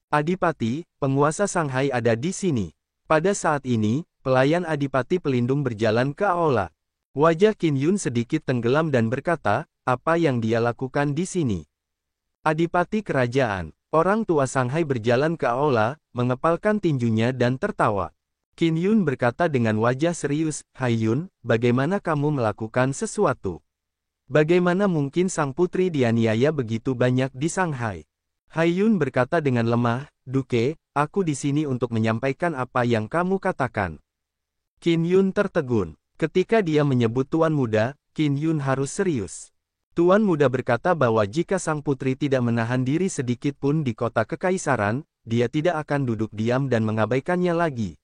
"Adipati, penguasa Shanghai ada di sini." Pada saat ini, pelayan adipati pelindung berjalan ke aula. Wajah Qin Yun sedikit tenggelam dan berkata, "Apa yang dia lakukan di sini?" "Adipati kerajaan." Orang tua Shanghai berjalan ke aula, mengepalkan tinjunya dan tertawa. Qin Yun berkata dengan wajah serius, "Hai Yun, bagaimana kamu melakukan sesuatu? Bagaimana mungkin sang putri dianiaya begitu banyak di Shanghai?" Hai Yun berkata dengan lemah, "Duke, aku di sini untuk menyampaikan apa yang kamu katakan." Qin Yun tertegun. Ketika dia menyebut Tuan Muda, Qin Yun harus serius. Tuan Muda berkata bahwa jika sang putri tidak menahan diri sedikit pun di kota kekaisaran, dia tidak akan duduk diam dan mengabaikannya lagi.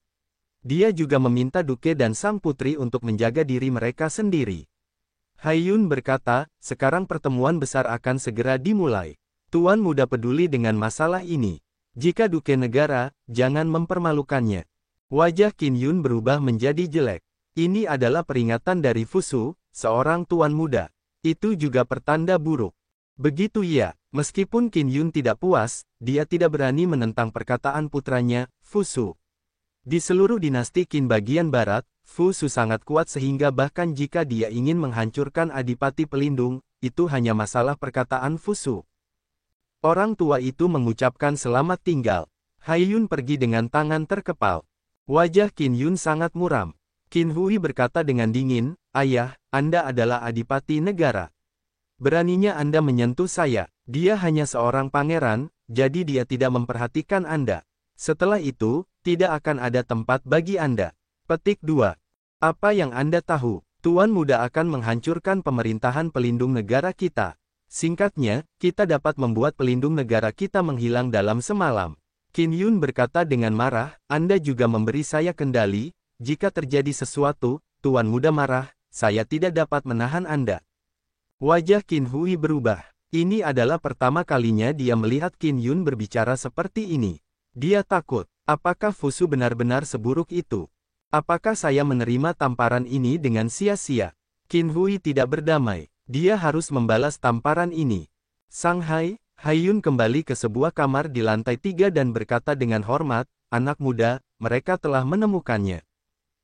Dia juga meminta Duke dan sang putri untuk menjaga diri mereka sendiri. Hai Yun berkata, "Sekarang pertemuan besar akan segera dimulai. Tuan Muda peduli dengan masalah ini. Jika Duke negara, jangan mempermalukannya." Wajah Qin Yun berubah menjadi jelek. Ini adalah peringatan dari Fusu, seorang Tuan Muda. Itu juga pertanda buruk. Begitu ya, meskipun Qin Yun tidak puas, dia tidak berani menentang perkataan putranya, Fusu. Di seluruh dinasti Qin bagian barat, Fusu sangat kuat sehingga bahkan jika dia ingin menghancurkan Adipati Pelindung, itu hanya masalah perkataan Fusu. Orang tua itu mengucapkan selamat tinggal. Hai Yun pergi dengan tangan terkepal. Wajah Qin Yun sangat muram. Qin Hui berkata dengan dingin, "Ayah, Anda adalah adipati negara. Beraninya Anda menyentuh saya. Dia hanya seorang pangeran, jadi dia tidak memperhatikan Anda. Setelah itu, tidak akan ada tempat bagi Anda." Petik 2. Apa yang Anda tahu? Tuan Muda akan menghancurkan pemerintahan pelindung negara kita. Singkatnya, kita dapat membuat pelindung negara kita menghilang dalam semalam. Qin Yun berkata dengan marah, "Anda juga memberi saya kendali. Jika terjadi sesuatu, Tuan Muda marah, saya tidak dapat menahan Anda." Wajah Qin Hui berubah. Ini adalah pertama kalinya dia melihat Qin Yun berbicara seperti ini. Dia takut. Apakah Fusu benar-benar seburuk itu? Apakah saya menerima tamparan ini dengan sia-sia? Qin Hui tidak berdamai. Dia harus membalas tamparan ini. Shanghai, Hai Yun kembali ke sebuah kamar di lantai 3 dan berkata dengan hormat, "Anak muda, mereka telah menemukannya.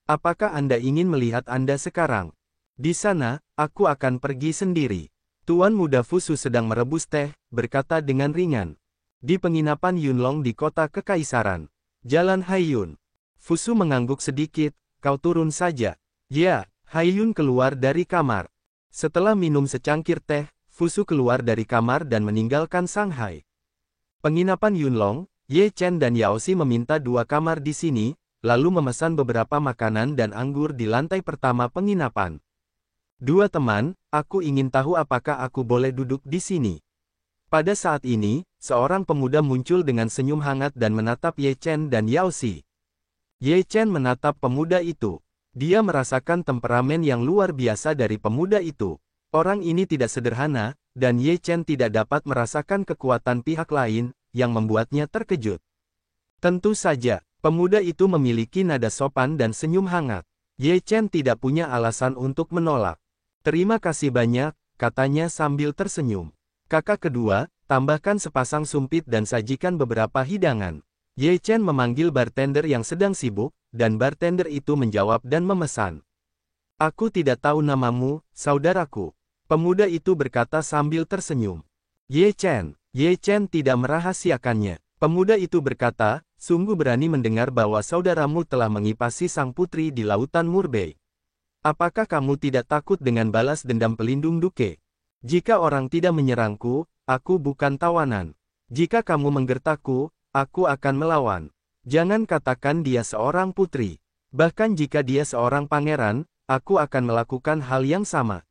Apakah Anda ingin melihat Anda sekarang? Di sana, aku akan pergi sendiri." Tuan Muda Fusu sedang merebus teh, berkata dengan ringan. Di penginapan Yunlong di kota kekaisaran. Jalan Hai Yun. Fusu mengangguk sedikit, "Kau turun saja." "Ya." Hai Yun keluar dari kamar. Setelah minum secangkir teh, Fusu keluar dari kamar dan meninggalkan Shanghai. Penginapan Yunlong, Ye Chen dan Yao Xi meminta 2 kamar di sini, lalu memesan beberapa makanan dan anggur di lantai pertama penginapan. "Dua teman, aku ingin tahu apakah aku boleh duduk di sini." Pada saat ini, seorang pemuda muncul dengan senyum hangat dan menatap Ye Chen dan Yao Xi. Ye Chen menatap pemuda itu. Dia merasakan temperamen yang luar biasa dari pemuda itu. Orang ini tidak sederhana, dan Ye Chen tidak dapat merasakan kekuatan pihak lain, yang membuatnya terkejut. Tentu saja, pemuda itu memiliki nada sopan dan senyum hangat. Ye Chen tidak punya alasan untuk menolak. "Terima kasih banyak," katanya sambil tersenyum. "Kakak kedua, tambahkan sepasang sumpit dan sajikan beberapa hidangan." Ye Chen memanggil bartender yang sedang sibuk, dan bartender itu menjawab dan memesan. "Aku tidak tahu namamu, saudaraku," pemuda itu berkata sambil tersenyum. Ye Chen tidak merahasiakannya. Pemuda itu berkata, "Sungguh berani mendengar bahwa saudaramu telah mengipasi sang putri di lautan Murbei. Apakah kamu tidak takut dengan balas dendam pelindung Duke? Jika orang tidak menyerangku, aku bukan tawanan. Jika kamu menggertakku, aku akan melawan. Jangan katakan dia seorang putri. Bahkan jika dia seorang pangeran, aku akan melakukan hal yang sama."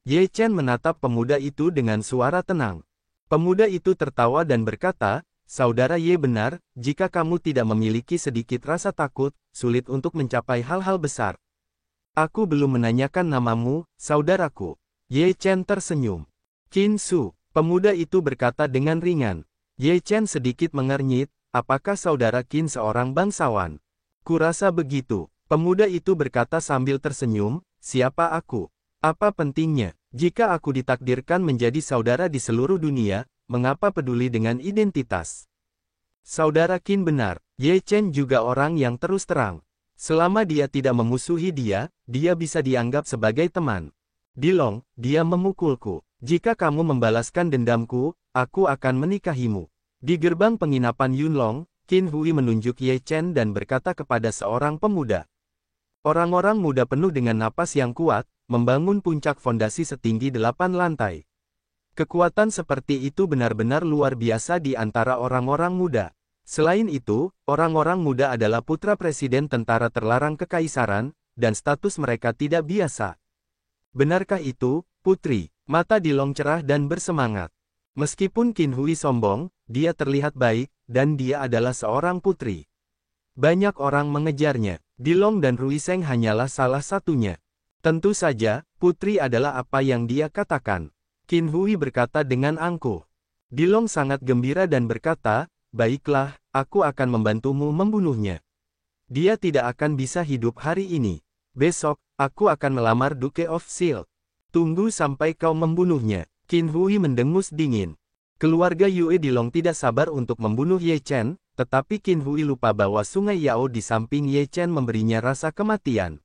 Ye Chen menatap pemuda itu dengan suara tenang. Pemuda itu tertawa dan berkata, "Saudara Ye benar, jika kamu tidak memiliki sedikit rasa takut, sulit untuk mencapai hal-hal besar. Aku belum menanyakan namamu, saudaraku." Ye Chen tersenyum. "Qin Su," pemuda itu berkata dengan ringan. Ye Chen sedikit mengernyit, "Apakah saudara Qin seorang bangsawan?" "Kurasa begitu," pemuda itu berkata sambil tersenyum. "Siapa aku? Apa pentingnya? Jika aku ditakdirkan menjadi saudara di seluruh dunia, mengapa peduli dengan identitas?" Saudara Qin benar, Ye Chen juga orang yang terus terang. Selama dia tidak memusuhi dia bisa dianggap sebagai teman. "Dilong, dia memukulku. Jika kamu membalaskan dendamku, aku akan menikahimu." Di gerbang penginapan Yunlong, Qin Hui menunjuk Ye Chen dan berkata kepada seorang pemuda. Orang-orang muda penuh dengan napas yang kuat, membangun puncak fondasi setinggi 8 lantai. Kekuatan seperti itu benar-benar luar biasa di antara orang-orang muda. Selain itu, orang-orang muda adalah putra presiden tentara terlarang kekaisaran, dan status mereka tidak biasa. Benarkah itu, putri? Mata Dilong cerah dan bersemangat. Meskipun Qin Hui sombong, dia terlihat baik, dan dia adalah seorang putri. Banyak orang mengejarnya. Dilong dan Rui Seng hanyalah salah satunya. Tentu saja, putri adalah apa yang dia katakan. Qin Hui berkata dengan angkuh. Dilong sangat gembira dan berkata, baiklah, aku akan membantumu membunuhnya. Dia tidak akan bisa hidup hari ini. Besok, aku akan melamar Duke of Shield. Tunggu sampai kau membunuhnya. Qin Hui mendengus dingin. Keluarga Yue Dilong tidak sabar untuk membunuh Ye Chen, tetapi Qin Hui lupa bahwa Sungai Yao di samping Ye Chen memberinya rasa kematian.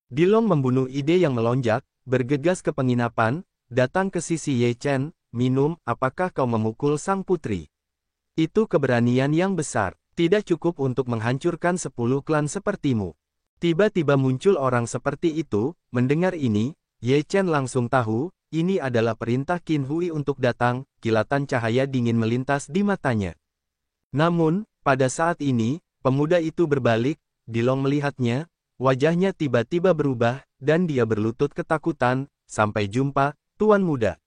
Dilong membunuh ide yang melonjak, bergegas ke penginapan, datang ke sisi Ye Chen, minum, apakah kau memukul sang putri? Itu keberanian yang besar, tidak cukup untuk menghancurkan 10 klan sepertimu. Tiba-tiba muncul orang seperti itu, mendengar ini, Ye Chen langsung tahu, ini adalah perintah Qin Hui untuk datang, kilatan cahaya dingin melintas di matanya. Namun, pada saat ini, pemuda itu berbalik, Dilong melihatnya, wajahnya tiba-tiba berubah, dan dia berlutut ketakutan, sampai jumpa, Tuan Muda.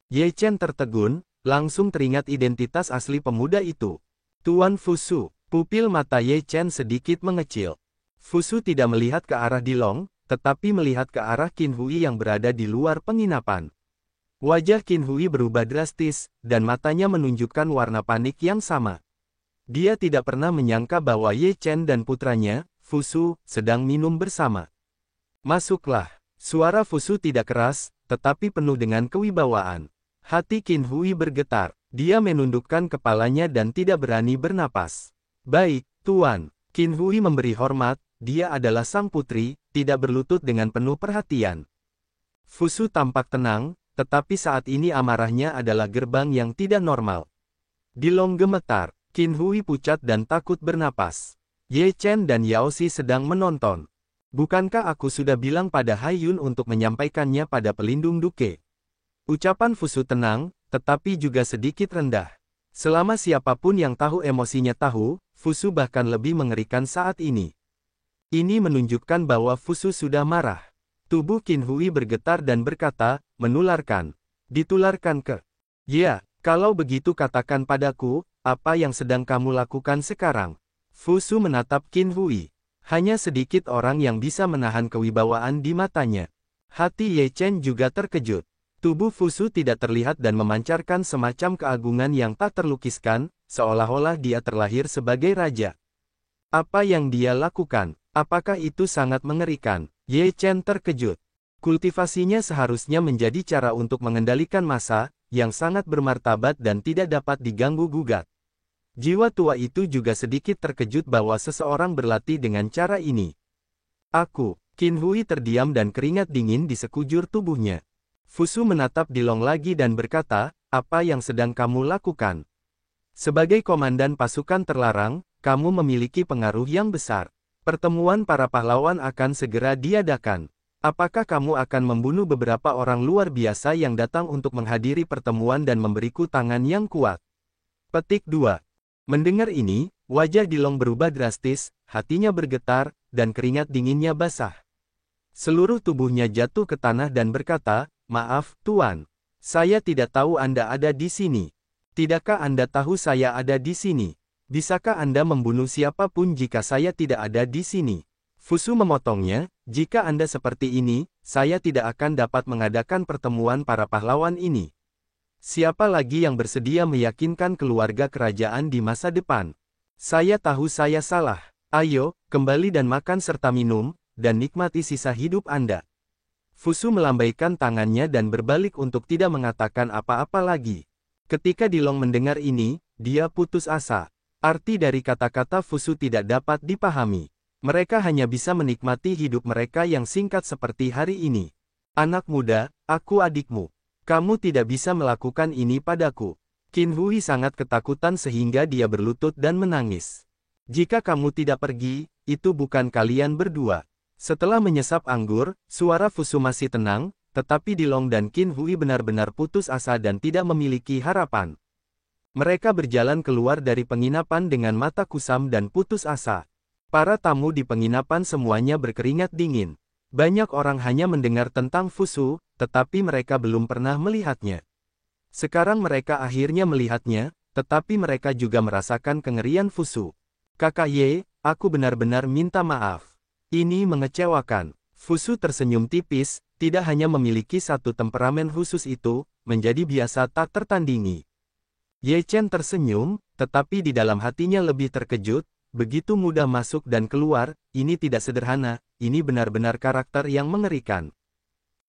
Ye Chen tertegun, langsung teringat identitas asli pemuda itu. Tuan Fusu, pupil mata Ye Chen sedikit mengecil. Fusu tidak melihat ke arah Dilong, tetapi melihat ke arah Qin Hui yang berada di luar penginapan. Wajah Qin Hui berubah drastis, dan matanya menunjukkan warna panik yang sama. Dia tidak pernah menyangka bahwa Ye Chen dan putranya, Fusu, sedang minum bersama. Masuklah. Suara Fusu tidak keras, tetapi penuh dengan kewibawaan. Hati Qin Hui bergetar. Dia menundukkan kepalanya dan tidak berani bernapas. Baik, Tuan. Qin Hui memberi hormat, dia adalah sang putri, tidak berlutut dengan penuh perhatian. Fusu tampak tenang, tetapi saat ini amarahnya adalah gerbang yang tidak normal. Dilong gemetar, Qin Hui pucat dan takut bernapas. Ye Chen dan Yao Xi sedang menonton. Bukankah aku sudah bilang pada Hai Yun untuk menyampaikannya pada pelindung Duke? Ucapan Fusu tenang, tetapi juga sedikit rendah. Selama siapapun yang tahu emosinya tahu, Fusu bahkan lebih mengerikan saat ini. Ini menunjukkan bahwa Fusu sudah marah. Tubuh Qin Hui bergetar dan berkata, menularkan. Ditularkan ke. Ya, kalau begitu katakan padaku, apa yang sedang kamu lakukan sekarang? Fusu menatap Qin Hui. Hanya sedikit orang yang bisa menahan kewibawaan di matanya. Hati Ye Chen juga terkejut. Tubuh Fusu tidak terlihat dan memancarkan semacam keagungan yang tak terlukiskan, seolah-olah dia terlahir sebagai raja. Apa yang dia lakukan? Apakah itu sangat mengerikan? Ye Chen terkejut. Kultivasinya seharusnya menjadi cara untuk mengendalikan massa, yang sangat bermartabat dan tidak dapat diganggu-gugat. Jiwa tua itu juga sedikit terkejut bahwa seseorang berlatih dengan cara ini. Qin Hui terdiam dan keringat dingin di sekujur tubuhnya. Fusu menatap Dilong lagi dan berkata, apa yang sedang kamu lakukan? Sebagai komandan pasukan terlarang, kamu memiliki pengaruh yang besar. Pertemuan para pahlawan akan segera diadakan. Apakah kamu akan membunuh beberapa orang luar biasa yang datang untuk menghadiri pertemuan dan memberiku tangan yang kuat? Petik 2. Mendengar ini, wajah Dilong berubah drastis, hatinya bergetar, dan keringat dinginnya basah. Seluruh tubuhnya jatuh ke tanah dan berkata, maaf, Tuan. Saya tidak tahu Anda ada di sini. Tidakkah Anda tahu saya ada di sini? Bisakah Anda membunuh siapapun jika saya tidak ada di sini? Fusu memotongnya, jika Anda seperti ini, saya tidak akan dapat mengadakan pertemuan para pahlawan ini. Siapa lagi yang bersedia meyakinkan keluarga kerajaan di masa depan? Saya tahu saya salah. Ayo, kembali dan makan serta minum, dan nikmati sisa hidup Anda. Fusu melambaikan tangannya dan berbalik untuk tidak mengatakan apa-apa lagi. Ketika Dilong mendengar ini, dia putus asa. Arti dari kata-kata Fusu tidak dapat dipahami. Mereka hanya bisa menikmati hidup mereka yang singkat seperti hari ini. Anak muda, aku adikmu. Kamu tidak bisa melakukan ini padaku. Qin Hui sangat ketakutan sehingga dia berlutut dan menangis. Jika kamu tidak pergi, itu bukan kalian berdua. Setelah menyesap anggur, suara Fusu masih tenang, tetapi Dilong dan Qin Hui benar-benar putus asa dan tidak memiliki harapan. Mereka berjalan keluar dari penginapan dengan mata kusam dan putus asa. Para tamu di penginapan semuanya berkeringat dingin. Banyak orang hanya mendengar tentang Fusu, tetapi mereka belum pernah melihatnya. Sekarang mereka akhirnya melihatnya, tetapi mereka juga merasakan kengerian Fusu. Kakak Ye, aku benar-benar minta maaf. Ini mengecewakan. Fusu tersenyum tipis, tidak hanya memiliki satu temperamen khusus itu, menjadi biasa tak tertandingi. Ye Chen tersenyum, tetapi di dalam hatinya lebih terkejut, begitu mudah masuk dan keluar, ini tidak sederhana, ini benar-benar karakter yang mengerikan.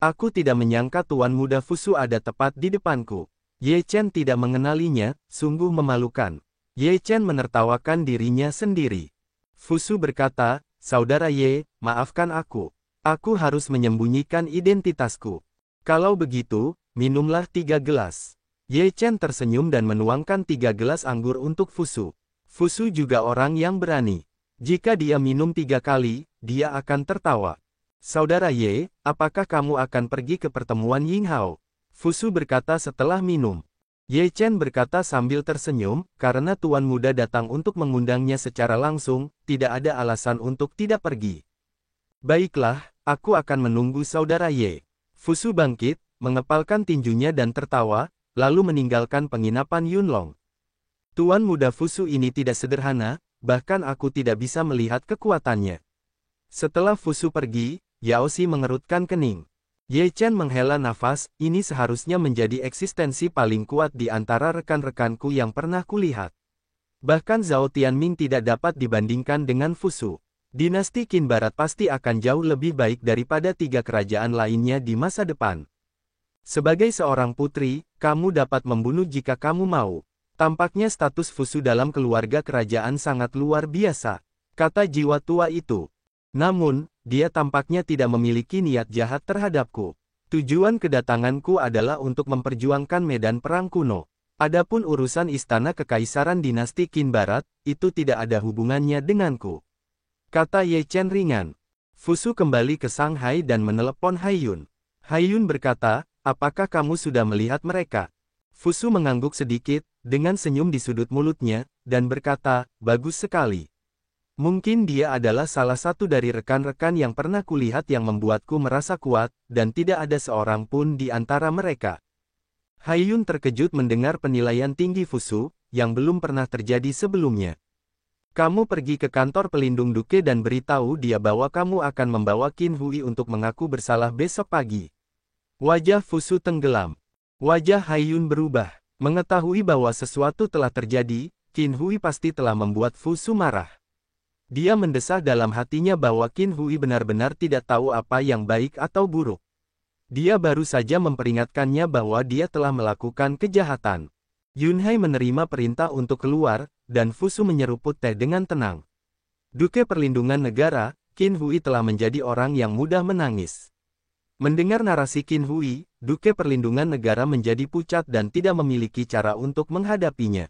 Aku tidak menyangka Tuan Muda Fusu ada tepat di depanku. Ye Chen tidak mengenalinya, sungguh memalukan. Ye Chen menertawakan dirinya sendiri. Fusu berkata, Saudara Ye, maafkan aku. Aku harus menyembunyikan identitasku. Kalau begitu, minumlah 3 gelas. Ye Chen tersenyum dan menuangkan 3 gelas anggur untuk Fusu. Fusu juga orang yang berani. Jika dia minum 3 kali, dia akan tertawa. Saudara Ye, apakah kamu akan pergi ke pertemuan Ying Hao? Fusu berkata setelah minum. Ye Chen berkata sambil tersenyum, karena Tuan Muda datang untuk mengundangnya secara langsung, tidak ada alasan untuk tidak pergi. Baiklah, aku akan menunggu Saudara Ye. Fusu bangkit, mengepalkan tinjunya dan tertawa, lalu meninggalkan penginapan Yunlong. Tuan Muda Fusu ini tidak sederhana, bahkan aku tidak bisa melihat kekuatannya. Setelah Fusu pergi, Yao Xi mengerutkan kening. Ye Chen menghela nafas, ini seharusnya menjadi eksistensi paling kuat di antara rekan-rekanku yang pernah kulihat. Bahkan Zhao Tianming tidak dapat dibandingkan dengan Fusu. Dinasti Qin Barat pasti akan jauh lebih baik daripada 3 kerajaan lainnya di masa depan. Sebagai seorang putri, kamu dapat membunuh jika kamu mau. Tampaknya status Fusu dalam keluarga kerajaan sangat luar biasa, kata jiwa tua itu. Namun, dia tampaknya tidak memiliki niat jahat terhadapku. Tujuan kedatanganku adalah untuk memperjuangkan medan perang kuno. Adapun urusan istana kekaisaran dinasti Qin Barat, itu tidak ada hubungannya denganku. Kata Ye Chen ringan. Fusu kembali ke Shanghai dan menelepon Haiyun. Haiyun berkata, apakah kamu sudah melihat mereka? Fusu mengangguk sedikit, dengan senyum di sudut mulutnya, dan berkata, bagus sekali. Mungkin dia adalah salah satu dari rekan-rekan yang pernah kulihat yang membuatku merasa kuat, dan tidak ada seorang pun di antara mereka. Haiyun terkejut mendengar penilaian tinggi Fusu, yang belum pernah terjadi sebelumnya. Kamu pergi ke kantor pelindung Duke dan beritahu dia bahwa kamu akan membawa Qin Hui untuk mengaku bersalah besok pagi. Wajah Fusu tenggelam. Wajah Haiyun berubah. Mengetahui bahwa sesuatu telah terjadi, Qin Hui pasti telah membuat Fusu marah. Dia mendesah dalam hatinya bahwa Qin Hui benar-benar tidak tahu apa yang baik atau buruk. Dia baru saja memperingatkannya bahwa dia telah melakukan kejahatan. Yunhai menerima perintah untuk keluar, dan Fusu menyeruput teh dengan tenang. Duke Perlindungan Negara, Qin Hui telah menjadi orang yang mudah menangis. Mendengar narasi Qin Hui, Duke Perlindungan Negara menjadi pucat dan tidak memiliki cara untuk menghadapinya.